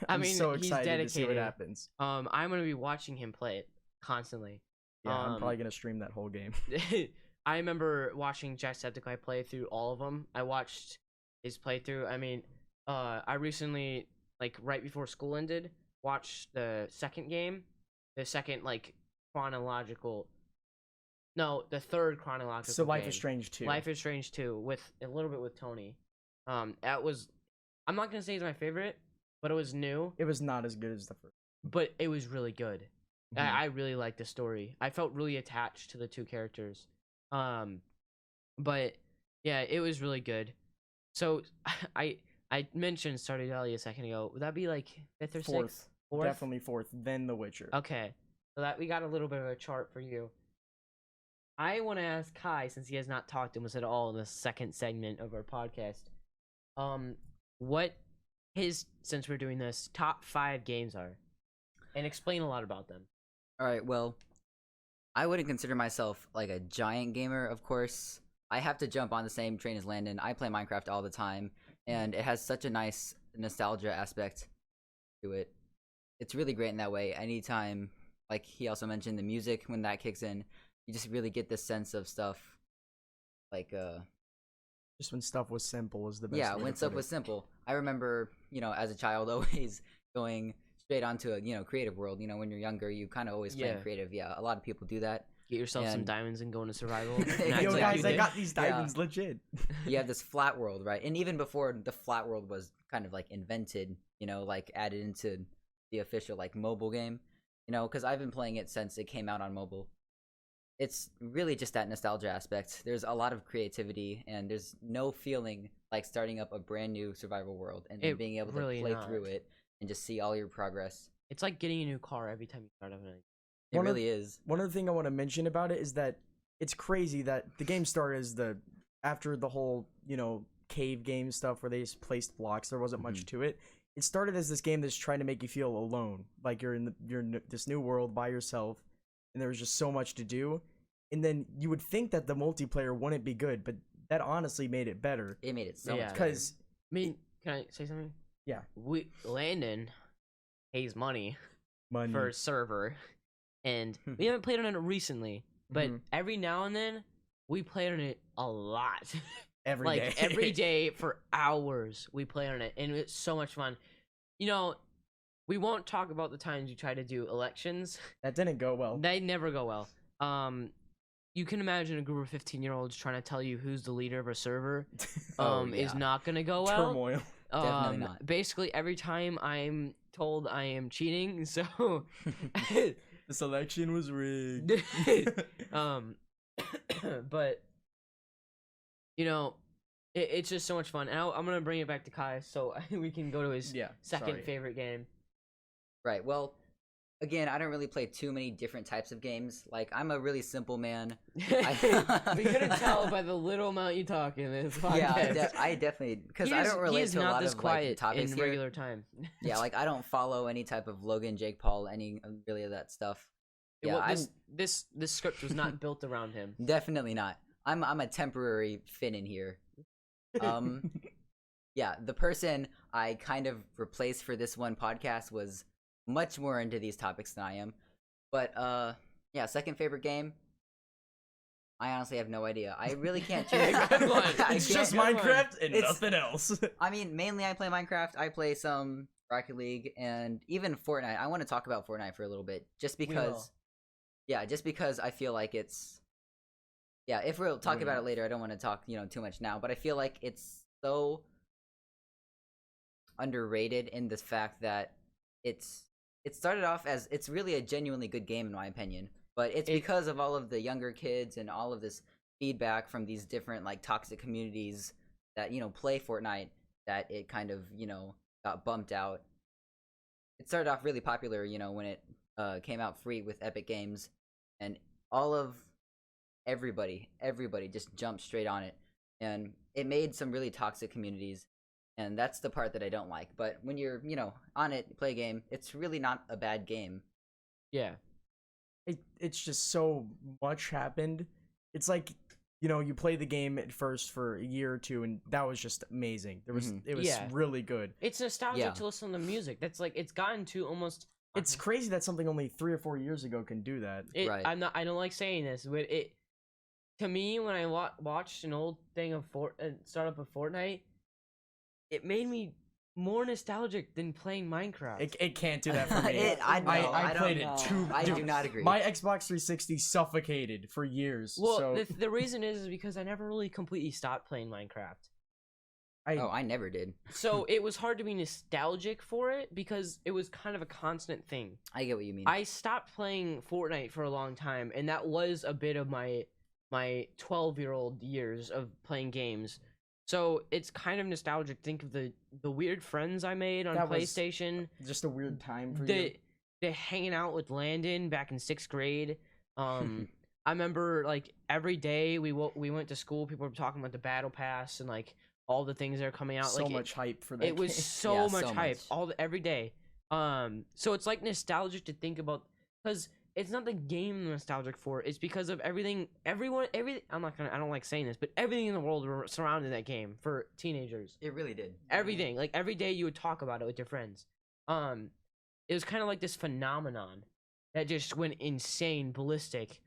I'm mean, so he's excited to see what dedicated. happens. I'm gonna be watching him play it constantly. Yeah, I'm probably gonna stream that whole game. I remember watching Jacksepticeye play through all of them. I watched his playthrough. I mean, I recently, like right before school ended, watched the second game, the second like chronological. No, the third chronological. So Life game. is Strange 2. Life is Strange 2 with a little bit with Tony. That was, I'm not gonna say it's my favorite, but it was new. It was not as good as the first. But it was really good. Mhm. I really liked the story. I felt really attached to the two characters. But yeah, it was really good. So I mentioned Stardew Valley a second ago. Would that be like 5th or 6th? Fourth? Definitely 4th. Then The Witcher. Okay, so that we got a little bit of a chart for you. I want to ask Kai, since he has not talked to us at all in the second segment of our podcast, what his, since we're doing this, top 5 games are, and explain a lot about them. All right, well, I wouldn't consider myself like a giant gamer, of course. I have to jump on the same train as Landon. I play Minecraft all the time, and it has such a nice nostalgia aspect to it. It's really great in that way. Anytime, like he also mentioned, the music, when that kicks in, you just really get this sense of stuff. Like, Just when stuff was simple was the best. yeah, way when to stuff put was it. simple. I remember, as a child, always going straight onto a creative world. When you're younger, you kind of always play creative. Yeah, a lot of people do that. Get yourself some And- diamonds and go into survival. Yo, Like guys, you I did. got these diamonds legit. You have this flat world, right? And even before the flat world was kind of like invented, like added into the official like mobile game, because I've been playing it since it came out on mobile. It's really just that nostalgia aspect. There's a lot of creativity, and there's no feeling like starting up a brand new survival world and then It being able to really play not. through it and just see all your progress. It's like getting a new car every time you start up. It One of- really is. One other thing I want to mention about it is that it's crazy that the game started as after the whole cave game stuff where they just placed blocks. There wasn't much to it. It started as this game that's trying to make you feel alone, like you're in this new world by yourself, and there was just so much to do. And then you would think that the multiplayer wouldn't be good, but that honestly made it better. It made it so Yeah. much better. Because I mean, can I say something? Yeah. Landon pays money money. for a server, and we haven't played on it recently, but Mhm. every now and then we play on it a lot. every like day. every day for hours we play on it, and it's so much fun. We won't talk about the times you try to do elections. That didn't go well. They never go well. You can imagine a group of 15-year-olds trying to tell you who's the leader of a server. Oh, Is yeah. not gonna go well. Turmoil. Definitely not. Basically, every time I'm told I am cheating, so This election was rigged. but it's just so much fun. And I'm gonna bring it back to Kai so we can go to his second sorry. favorite game. Right. Well, again, I don't really play too many different types of games. Like, I'm a really simple man. We couldn't tell by the little amount you talk in this podcast. Yeah, I definitely, because I don't relate to a lot this of quiet like topics in here. regular time. Yeah, like I don't follow any type of Logan, Jake Paul, any really of that stuff. Yeah, Well, I'm this script was not built around him. definitely not. I'm a temporary Finn in here. Yeah, the person I kind of replaced for this one podcast was much more into these topics than I am. But yeah, second favorite game. I honestly have no idea. I really can't choose. Good one. I It's can't- just Come on. Minecraft and It's- nothing else. I mean, mainly I play Minecraft. I play some Rocket League and even Fortnite. I want to talk about Fortnite for a little bit, just will. because. Yeah, just because I feel like it's. Yeah, if we'll talk about it later, I don't want to talk too much now. But I feel like it's so underrated in the fact that it started off as it's really a genuinely good game in my opinion. But it's It- because of all of the younger kids and all of this feedback from these different like toxic communities that play Fortnite that it kind of got bumped out. It started off really popular, when it came out free with Epic Games, and all of everybody just jumped straight on it, and it made some really toxic communities, and that's the part that I don't like. But when you're on it, play a game, it's really not a bad game. Yeah. It's just so much happened. It's like, you play the game at first for a year or two, and that was just amazing. It was Yeah. really good. It's nostalgic Yeah. to listen to music. That's like it's gotten to almost. It's crazy that something only 3 or 4 years ago can do that. Right. I don't like saying this, but it. To me, when I watched an old thing of startup of Fortnite, it made me more nostalgic than playing Minecraft. It can't do that for me. I know, I I played don't it know. too. I dude, do not agree. My Xbox 360 suffocated for years. Well, so the reason is because I never really completely stopped playing Minecraft. I never did. So it was hard to be nostalgic for it because it was kind of a constant thing. I get what you mean. I stopped playing Fortnite for a long time, and that was a bit of my 12-year-old years of playing games. So it's kind of nostalgic. Think of the weird friends I made on That was PlayStation. just a weird time for you. The hanging out with Landon back in 6th grade. I remember like every day we went to school. People were talking about the battle pass and like all the things that are coming out. So like much hype for that. it was game. so Yeah, much so hype much. every day. So it's like nostalgic to think about because it's not the game I'm nostalgic for. It's because of everything. I don't like saying this, but everything in the world surrounding that game for teenagers. It really did. Everything, like every day, you would talk about it with your friends. It was kind of like this phenomenon that just went insane, ballistic.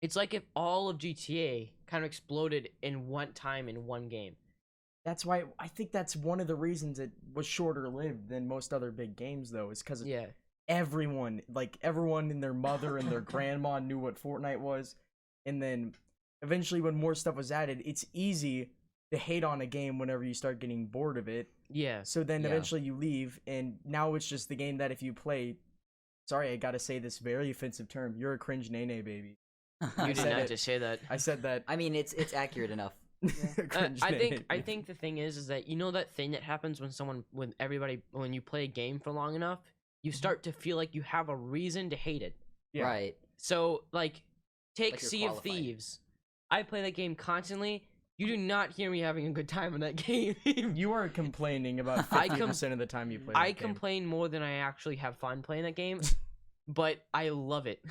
It's like if all of GTA kind of exploded in one time in one game. That's why I think that's one of the reasons it was shorter lived than most other big games, though, is because Yeah. everyone and their mother and their grandma knew what Fortnite was, and then eventually when more stuff was added, it's easy to hate on a game whenever you start getting bored of it. Yeah. So then Yeah. eventually you leave, and now it's just the game that if you play, sorry, I gotta say this very offensive term, you're a cringe nene baby. You I did said not it. just say that. I said that. I mean, it's accurate enough. Cringe I nene think baby. the thing is that that thing that happens when you play a game for long enough, you start to feel like you have a reason to hate it. Yeah. Right. So like take Like you're Sea of qualified. Thieves. I play that game constantly. You do not hear me having a good time in that game. You are complaining about I 50% of the time you play I that game. complain more than I actually have fun playing that game, but I love it.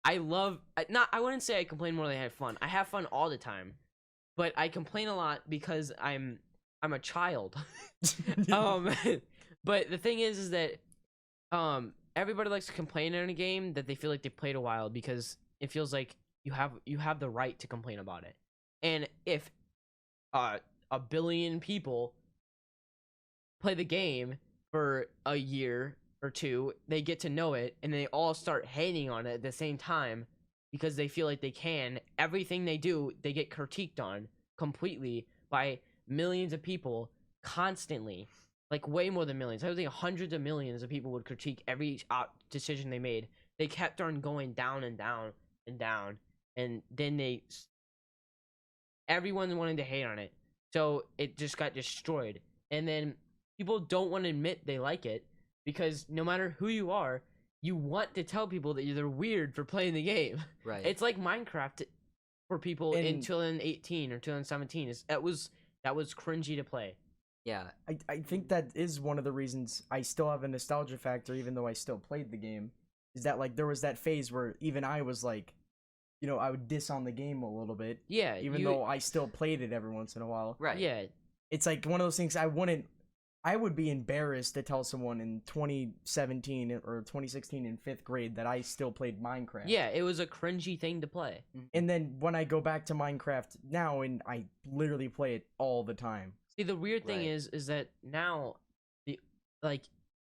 I wouldn't say I complain more than I have fun. I have fun all the time, but I complain a lot because I'm a child. But the thing is that everybody likes to complain in a game that they feel like they played a while because it feels like you have the right to complain about it. And if a billion people play the game for a year or two, they get to know it, and they all start hating on it at the same time because they feel like they can. Everything they do, they get critiqued on completely by millions of people constantly. Like way more than millions. I would think hundreds of millions of people would critique every decision they made. They kept on going down and down and down, and then everyone wanted to hate on it. So it just got destroyed. And then people don't want to admit they like it because no matter who you are, you want to tell people that they're weird for playing the game. Right. It's like Minecraft for people in 2018 or 2017. That was cringy to play. Yeah. I think that is one of the reasons I still have a nostalgia factor, even though I still played the game. Is that like there was that phase where even I was like, I would diss on the game a little bit. Yeah, Even though I still played it every once in a while. Right. Yeah, It's like one of those things I would be embarrassed to tell someone in 2017 or 2016 in 5th grade that I still played Minecraft. yeah, it was a cringy thing to play. And then when I go back to Minecraft now and I literally play it all the time. See, the weird thing Right. is that now,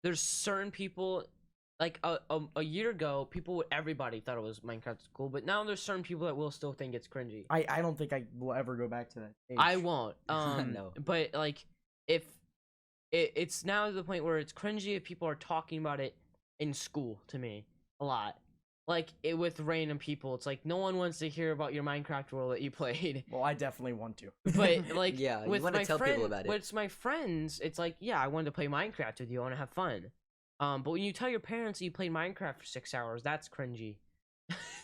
there's certain people, like a year ago, everybody thought it was Minecraft was cool, but now there's certain people that will still think it's cringy. I don't think I will ever go back to that age. I won't. No. But like, if it's now to the point where it's cringy if people are talking about it in school to me, a lot. Like with random people, it's like no one wants to hear about your Minecraft world that you played. Well, I definitely want to. But like, Yeah, you with wanna my tell people about it. With my friends, it's like, yeah, I wanted to play Minecraft with you. I want to have fun. But when you tell your parents that you played Minecraft for 6 hours, that's cringy.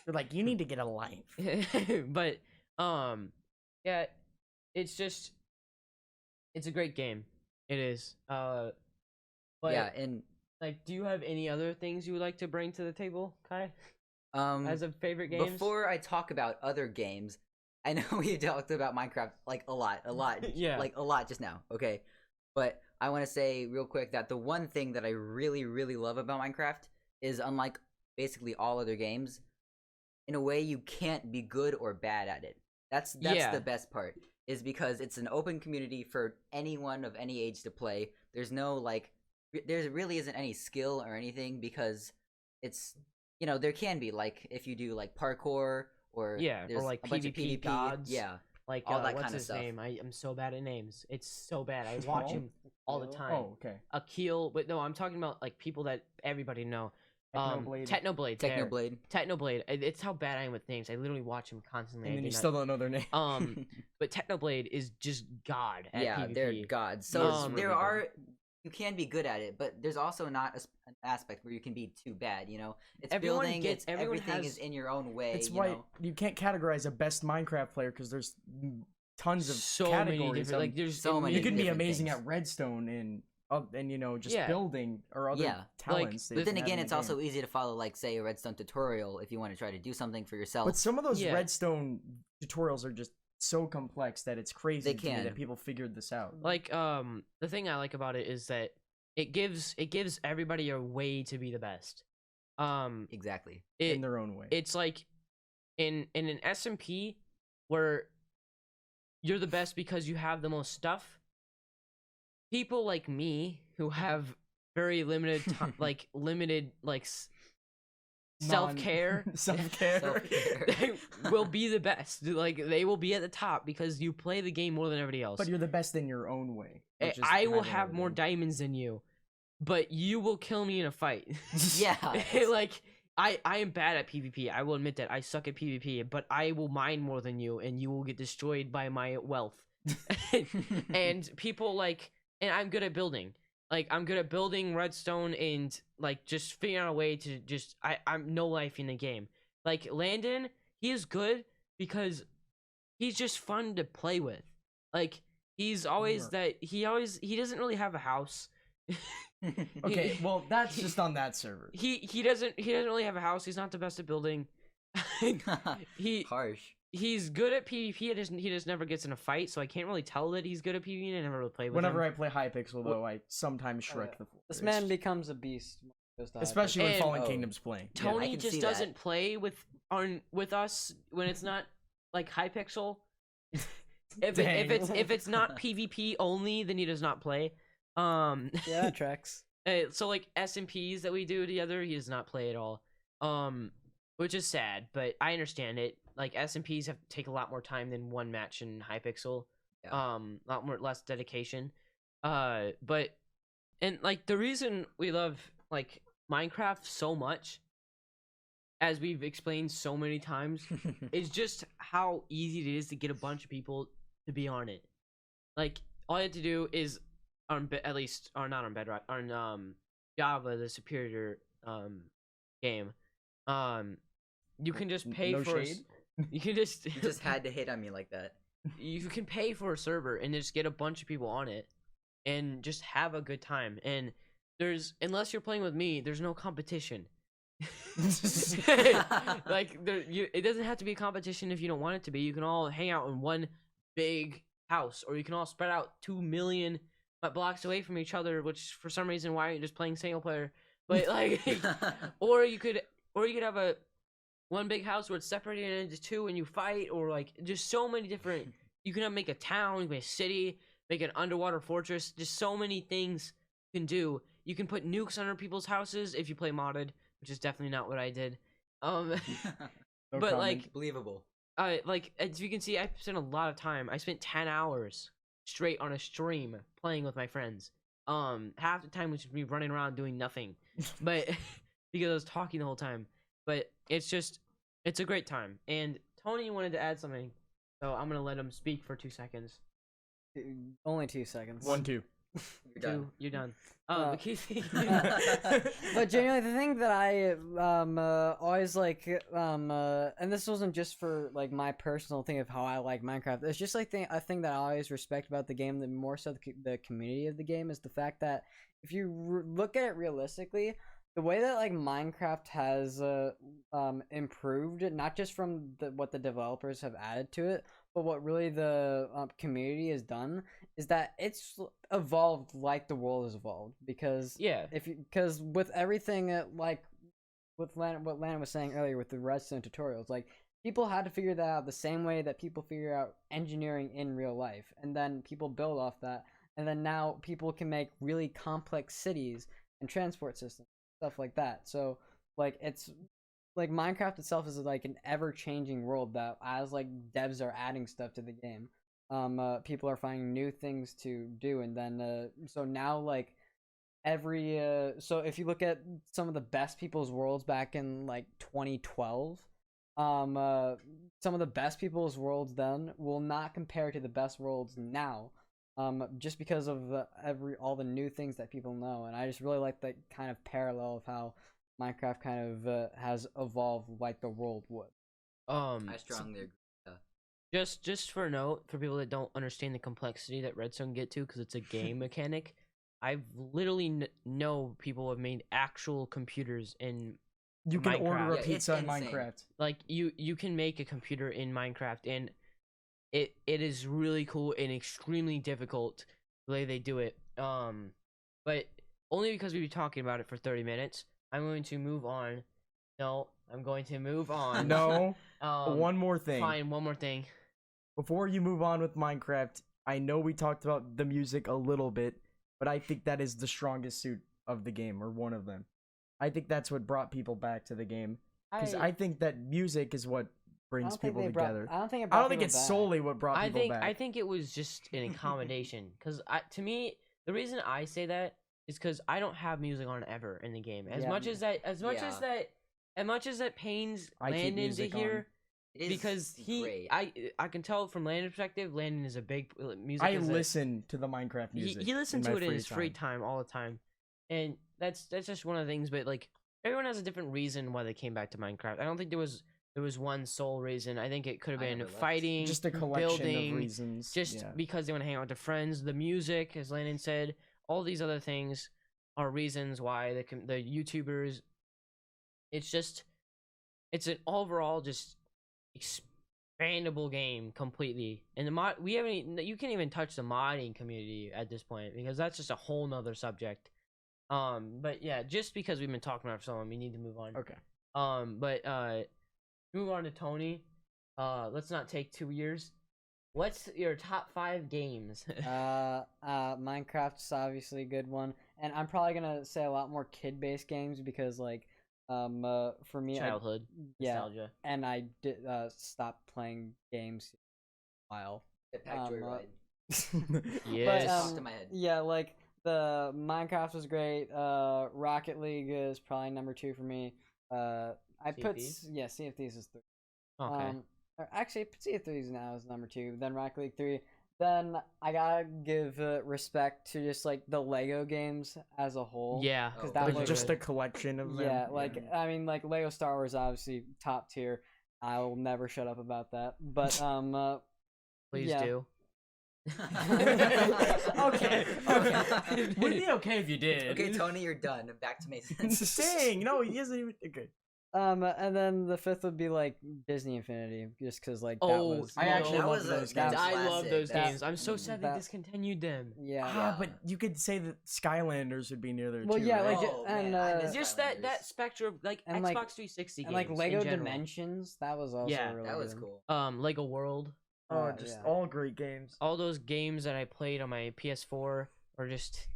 You're like, you need to get a life. But yeah, it's just, it's a great game. It is. But Yeah, and like, do you have any other things you would like to bring to the table, Kai, as a favorite games? before I talk about other games, I know we talked about Minecraft like a lot, Yeah. like a lot just now. Okay, but I want to say real quick that the one thing that I really, really love about Minecraft is, unlike basically all other games, in a way you can't be good or bad at it. That's Yeah. the best part, is because it's an open community for anyone of any age to play. There's no like, there really isn't any skill or anything, because it's, you know, there can be like if you do like parkour or Yeah, or there's like a bunch of PvP PvP, gods. yeah, Like all that what's kinda his stuff. name? I'm so bad at names. It's so bad. I watch him all the time. Oh, okay. Akil, but no, I'm talking about like people that everybody know. Technoblade. Technoblade. there. Technoblade. Technoblade. It's how bad I am with names. I literally watch him constantly. And I then do you not- still don't know their name. But Technoblade is just god at Yeah, PvP. they're gods. So He's there really are, you can be good at it, but there's also not an aspect where you can be too bad. You know, it's Everyone building. gets- It's everyone everything has- is in your own way. It's you why know? you can't categorize a best Minecraft player, because there's tons of So categories. many different. Like there's so many you can be different amazing things. at redstone and you know, just Yeah. building or other Yeah. talents. that Like, you But then can have again, in it's the also game. easy to follow, like say a redstone tutorial if you want to try to do something for yourself. But some of those Yeah. redstone tutorials are just so complex that it's crazy They to me can. that people figured this out. like the thing I like about it is that it gives everybody a way to be the best. Exactly. It, in their own way. it's like in an SMP where you're the best because you have the most stuff. People like me who have very limited self-care Self-care. Self-care. will be the best. Like they will be at the top because you play the game more than everybody else. But you're the best in your own way. which is I will kinda have more everything. diamonds than you, but you will kill me in a fight. Yeah. Like I am bad at PvP. I will admit that I suck at PvP, but I will mine more than you, and you will get destroyed by my wealth. And people like, and I'm good at building. Like I'm good at building redstone and like just figuring out a way to just I'm no life in the game. Like Landon, he is good because he's just fun to play with. Like he's always Right. he doesn't really have a house. Okay, well that's just on that server. He doesn't really have a house. He's not the best at building. he Harsh. he's good at PvP. He just never gets in a fight, so I can't really tell that he's good at PvP. And I never really play with Whenever him. I play Hypixel, though, I sometimes Shrek the floor. This man becomes a beast. Especially when And- Fallen oh. Kingdom's playing. Yeah, I Tony can just see that. doesn't play with us when it's not like Hypixel. If it's not PvP only, then he does not play. Yeah, that tracks. So like SMPs that we do together, he does not play at all. Which is sad, but I understand it. Like SMPs have to take a lot more time than one match in Hypixel. Yeah. Less dedication. But and like the reason we love like Minecraft so much, as we've explained so many times, is just how easy it is to get a bunch of people to be on it. Like all you have to do is at least, or not on Bedrock, on Java, the superior game. You can just pay No for. shade? You can just You just had to hit on me like that. you can pay for a server and just get a bunch of people on it, and just have a good time. And unless you're playing with me, there's no competition. Like it doesn't have to be a competition if you don't want it to be. You can all hang out in one big house, or you can all spread out 2 million blocks away from each other. Which for some reason, why aren't you just playing single player? But like, or you could have one big house where it's separated into two and you fight, or like just so many different. You can make a town, make a city, make an underwater fortress. Just so many things you can do. You can put nukes under people's houses if you play modded, which is definitely not what I did. No but, comment. like, Believable. like as you can see, I spent a lot of time. I spent 10 hours straight on a stream playing with my friends. Half the time was just me running around doing nothing. But because I was talking the whole time. But it's a great time. And Tony wanted to add something, so I'm gonna let him speak for 2 seconds. Only 2 seconds. 1, 2. You're done. You're done. But But genuinely, the thing that I always like and this wasn't just for like my personal thing of how I like Minecraft. It's just like a thing that I always respect about the game, the more so the community of the game, is the fact that if you look at it realistically, the way that like Minecraft has improved, not just from what the developers have added to it, but what really the community has done, is that it's evolved like the world has evolved. Because because with everything like with what Landon was saying earlier with the redstone tutorials, like people had to figure that out the same way that people figure out engineering in real life, and then people build off that, and then now people can make really complex cities and transport systems, stuff like that. So like it's like Minecraft itself is like an ever-changing world that as like devs are adding stuff to the game, people are finding new things to do, and then so now like every so if you look at some of the best people's worlds back in like 2012, some of the best people's worlds then will not compare to the best worlds now, just because of all the new things that people know. And I just really like that kind of parallel of how Minecraft kind of has evolved like the world would. I strongly agree. Just for a note, for people that don't understand the complexity that Redstone get to, because it's a game mechanic, I've literally know people have made actual computers in You can Minecraft. order a Yeah, pizza it's in insane. Minecraft. Like you can make a computer in Minecraft, and it is really cool and extremely difficult the way they do it. But only because we've been talking about it for 30 minutes, I'm going to move on. No, I'm going to move on. No. One more thing. Fine, one more thing. Before you move on with Minecraft, I know we talked about the music a little bit, but I think that is the strongest suit of the game, or one of them. I think that's what brought people back to the game. Because I think that music is what brings people together. I don't think I don't think it's solely what brought people back. I think it was just an accommodation. Because to me, the reason I say that is because I don't have music on ever in the game. As much as that pains I keep Landon to music hear. on. Because great. I can tell from Landon's perspective, Landon is a big music. I listen to the Minecraft music. He listens to it in his free time. time all the time, and that's just one of the things. But like everyone has a different reason why they came back to Minecraft. I don't think there was one sole reason. I think it could have I been never left. fighting, Just a collection building, of reasons. just because they want to hang out with their friends. The music, as Landon said, all these other things are reasons why the YouTubers. It's an overall just expandable game completely, and you can't even touch the modding community at this point, because that's just a whole nother subject. But yeah, just because we've been talking about it for so long, we need to move on. Okay. But move on to Tony. Let's not take 2 years. What's your top 5 games? Minecraft's obviously a good one, and I'm probably gonna say a lot more kid-based games because like for me, Childhood nostalgia. and I did stop playing games a while. The Pack Joyride. Yes. Off to my head. Yeah, like the Minecraft was great. Rocket League is probably number 2 for me. I Sea of put Thieves? Sea of Thieves is 3. Okay. Or actually, Sea of Thieves now is number 2. Then Rocket League 3. Then I gotta give respect to just like the Lego games as a whole. Yeah. because Oh, that Like was just a collection of them. yeah, like I mean, like Lego Star Wars obviously top tier. I will never shut up about that. But Please yeah. do. Okay. Would it be okay if you did? Okay, Tony, you're done. Back to Mason. Dang, no, he isn't even. Okay. and then the 5th would be like Disney Infinity, just because like that Oh, was I actually that love was a those that games. was I love classic. those That's- games. I'm so sad they that- discontinued them. yeah. Ah, but you could say that Skylanders would be near there Well, too. yeah, right? like Oh, and man, I miss Just Skylanders. that spectrum, like And, Xbox like- 360 and games like Lego in general. Dimensions, that was also Yeah, really That was good. cool. Lego World. Oh, just yeah. all great games. All those games that I played on my PS4 are just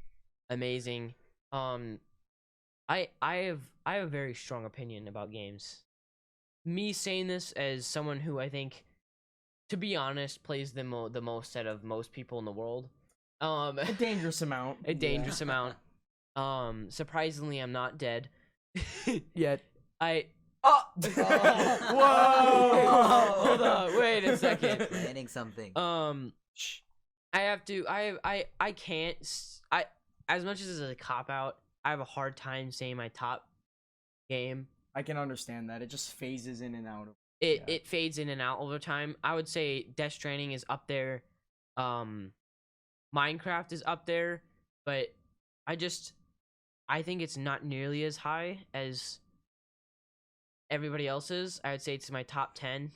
amazing. I have a very strong opinion about games. Me saying this as someone who I think, to be honest, plays the most out of most people in the world. A dangerous amount. A dangerous amount. Surprisingly, I'm not dead. Yet. I Oh! Whoa! Hold on, wait a second. Planning something. I have to. I can't. I as much as it's a cop out, I have a hard time saying my top game. I can understand that. It just phases in and out. It fades in and out over time. I would say Death Stranding is up there. Minecraft is up there, but I think it's not nearly as high as everybody else's. I would say it's my top 10.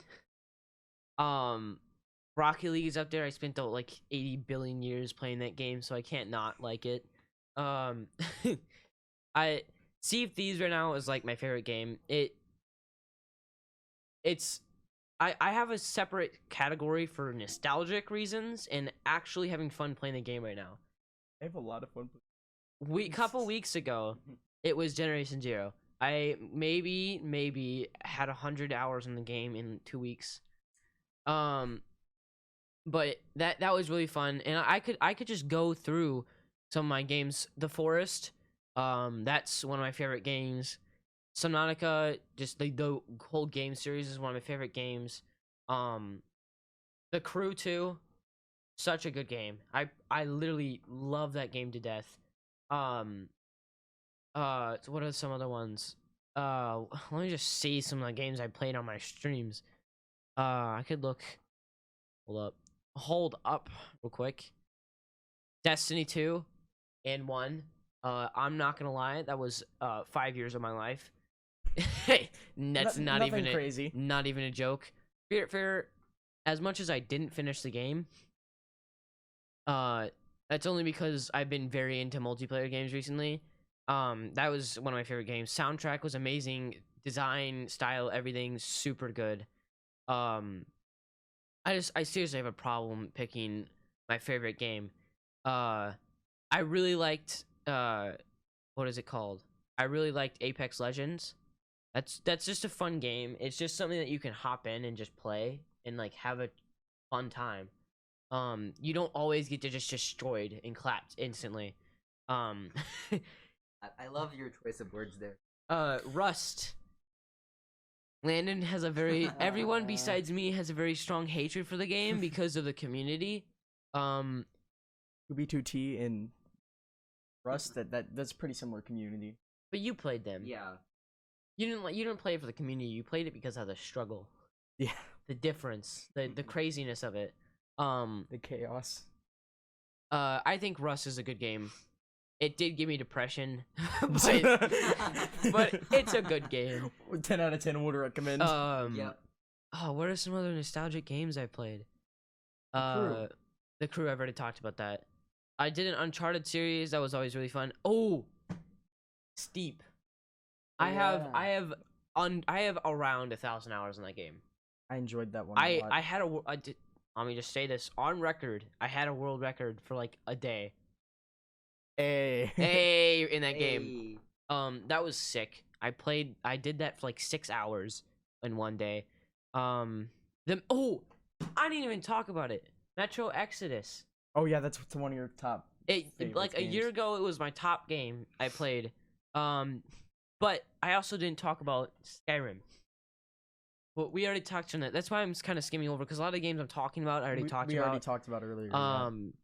Rocket League is up there. I spent like 80 billion years playing that game, so I can't not like it. I Sea of Thieves right now is like my favorite game. I have a separate category for nostalgic reasons and actually having fun playing the game right now. I have a lot of fun. Couple weeks ago, it was Generation Zero. I maybe had 100 hours in the game in 2 weeks. But that was really fun, and I could just go through some of my games. The Forest, that's one of my favorite games. Subnautica, just the whole game series is one of my favorite games. The Crew 2, such a good game. I literally love that game to death. So what are some other ones? Let me just see some of the games I played on my streams. I could look. Hold up real quick. Destiny 2 and 1. I'm not gonna lie, that was 5 years of my life. That's not even crazy. Not even a joke. For as much as I didn't finish the game, that's only because I've been very into multiplayer games recently. That was one of my favorite games. Soundtrack was amazing. Design, style, everything super good. I seriously have a problem picking my favorite game. I really liked what is it called? I really liked Apex Legends. That's just a fun game. It's just something that you can hop in and just play and like have a fun time. You don't always get to just destroyed and clapped instantly. I love your choice of words there. Rust. Landon has a very everyone besides me has a very strong hatred for the game because of the community. 2B2T and Rust, that's pretty similar community. But you played them. Yeah. You didn't play it for the community. You played it because of the struggle. Yeah. The difference, the craziness of it. The chaos. I think Rust is a good game. It did give me depression, but it's a good game. 10 out of 10 would recommend. Yep. Oh, what are some other nostalgic games I played? The The Crew. I've already talked about that. I did an Uncharted series that was always really fun. Oh, Steep. I have around 1,000 hours in that game. I enjoyed that one a lot. Let me just say this on record. I had a world record for like a day. Hey. In that game. That was sick. I did that for like 6 hours in one day. I didn't even talk about it. Metro Exodus. Oh yeah, that's one of your top. Like a year ago, it was my top game I played. But I also didn't talk about Skyrim. Well, we already touched on that. That's why I'm kind of skimming over because a lot of the games I'm talking about I already talked about. We already talked about earlier. I'm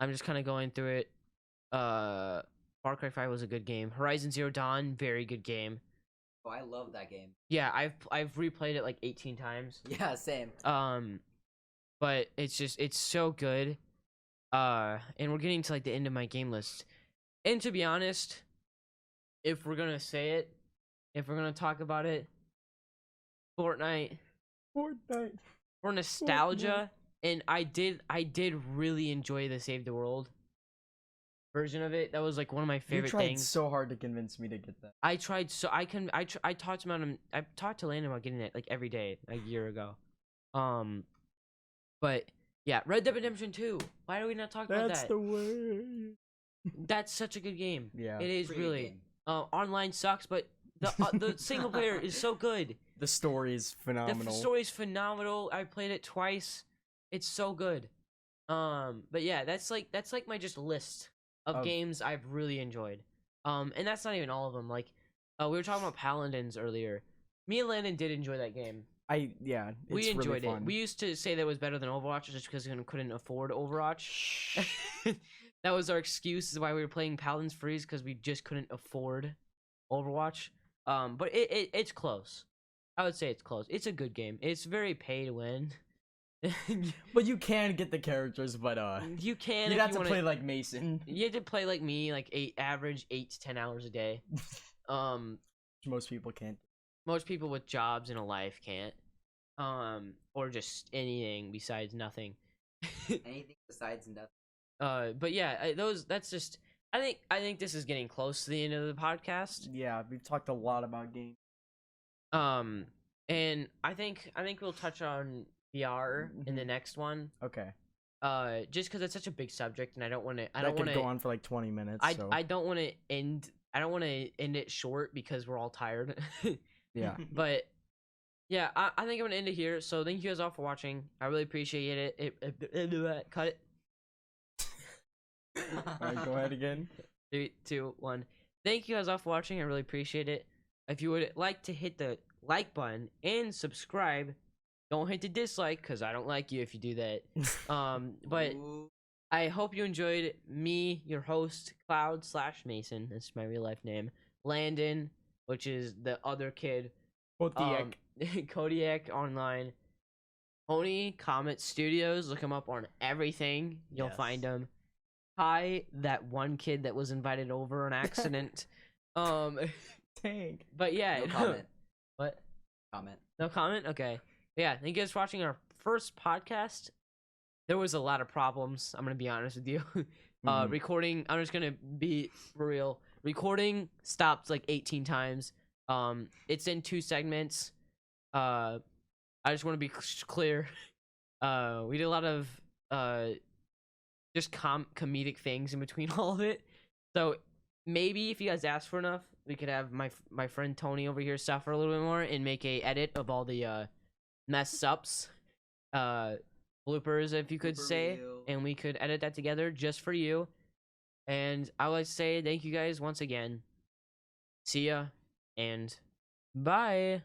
just kind of going through it. Far Cry 5 was a good game. Horizon Zero Dawn, very good game. Oh, I love that game. Yeah, I've replayed it like 18 times. Yeah, same. But it's so good. And we're getting to like the end of my game list. And to be honest, if we're gonna say it, if we're gonna talk about it, Fortnite. For nostalgia, and I did really enjoy the Save the World version of it. That was like one of my favorite you tried things. so hard to convince me to get that. I tried so I talked to Landon about getting it like every day a year ago. But yeah, Red Dead Redemption 2. Why do we not talk about that? That's the way. That's such a good game. Yeah. It is Pretty really. good game. Online sucks, but the single player is so good. The story is phenomenal. The story's phenomenal. I played it twice. It's so good. But yeah, that's like my just list of games I've really enjoyed. And that's not even all of them. Like We were talking about Paladins earlier. Me and Landon did enjoy that game. Yeah, We it's enjoyed really it. fun. We used to say that it was better than Overwatch just because we couldn't afford Overwatch. That was our excuse is why we were playing Paladins Freeze, because we just couldn't afford Overwatch. But it's close. I would say it's close. It's a good game. It's very pay to win. But you can get the characters, but You can. you'd if have you to wanna, play like Mason. You have to play like me, like average 8 to 10 hours a day. Which most people can't. Most people with jobs and a life can't. Or just anything besides nothing. Anything besides nothing. But yeah, that's just. I think this is getting close to the end of the podcast. Yeah, we've talked a lot about games. And I think we'll touch on VR in the next one. Okay. Just because it's such a big subject, and I don't want to. That could go on for like 20 minutes. I don't want to end. I don't want to end it short because we're all tired. Yeah. But yeah, I think I'm gonna end it here. So thank you guys all for watching. I really appreciate it. Cut it. Alright, go ahead again. 3, 2, 1. Thank you guys all for watching. I really appreciate it. If you would like to hit the like button and subscribe, don't hit the dislike because I don't like you if you do that. But Ooh. I hope you enjoyed me, your host, Cloud/Mason. That's my real life name. Landon, which is the other kid. Kodiak. Kodiak online. Pony Comet Studios. Look him up on everything. You'll Yes. find him. Hi, that one kid that was invited over on accident. Dang. But yeah. No comment. What? Comment. No comment? Okay. Yeah, thank you guys for watching our first podcast. There was a lot of problems, I'm gonna be honest with you. Mhm. Recording, I'm just gonna be for real. Recording stopped like 18 times. It's in 2 segments. I just want to be clear. We did a lot of just comedic things in between all of it. So maybe if you guys ask for enough, we could have my friend Tony over here suffer a little bit more and make a edit of all the mess ups, bloopers, if you could Blooper say, reel. and we could edit that together just for you. And I would like to say thank you guys once again. See ya and bye.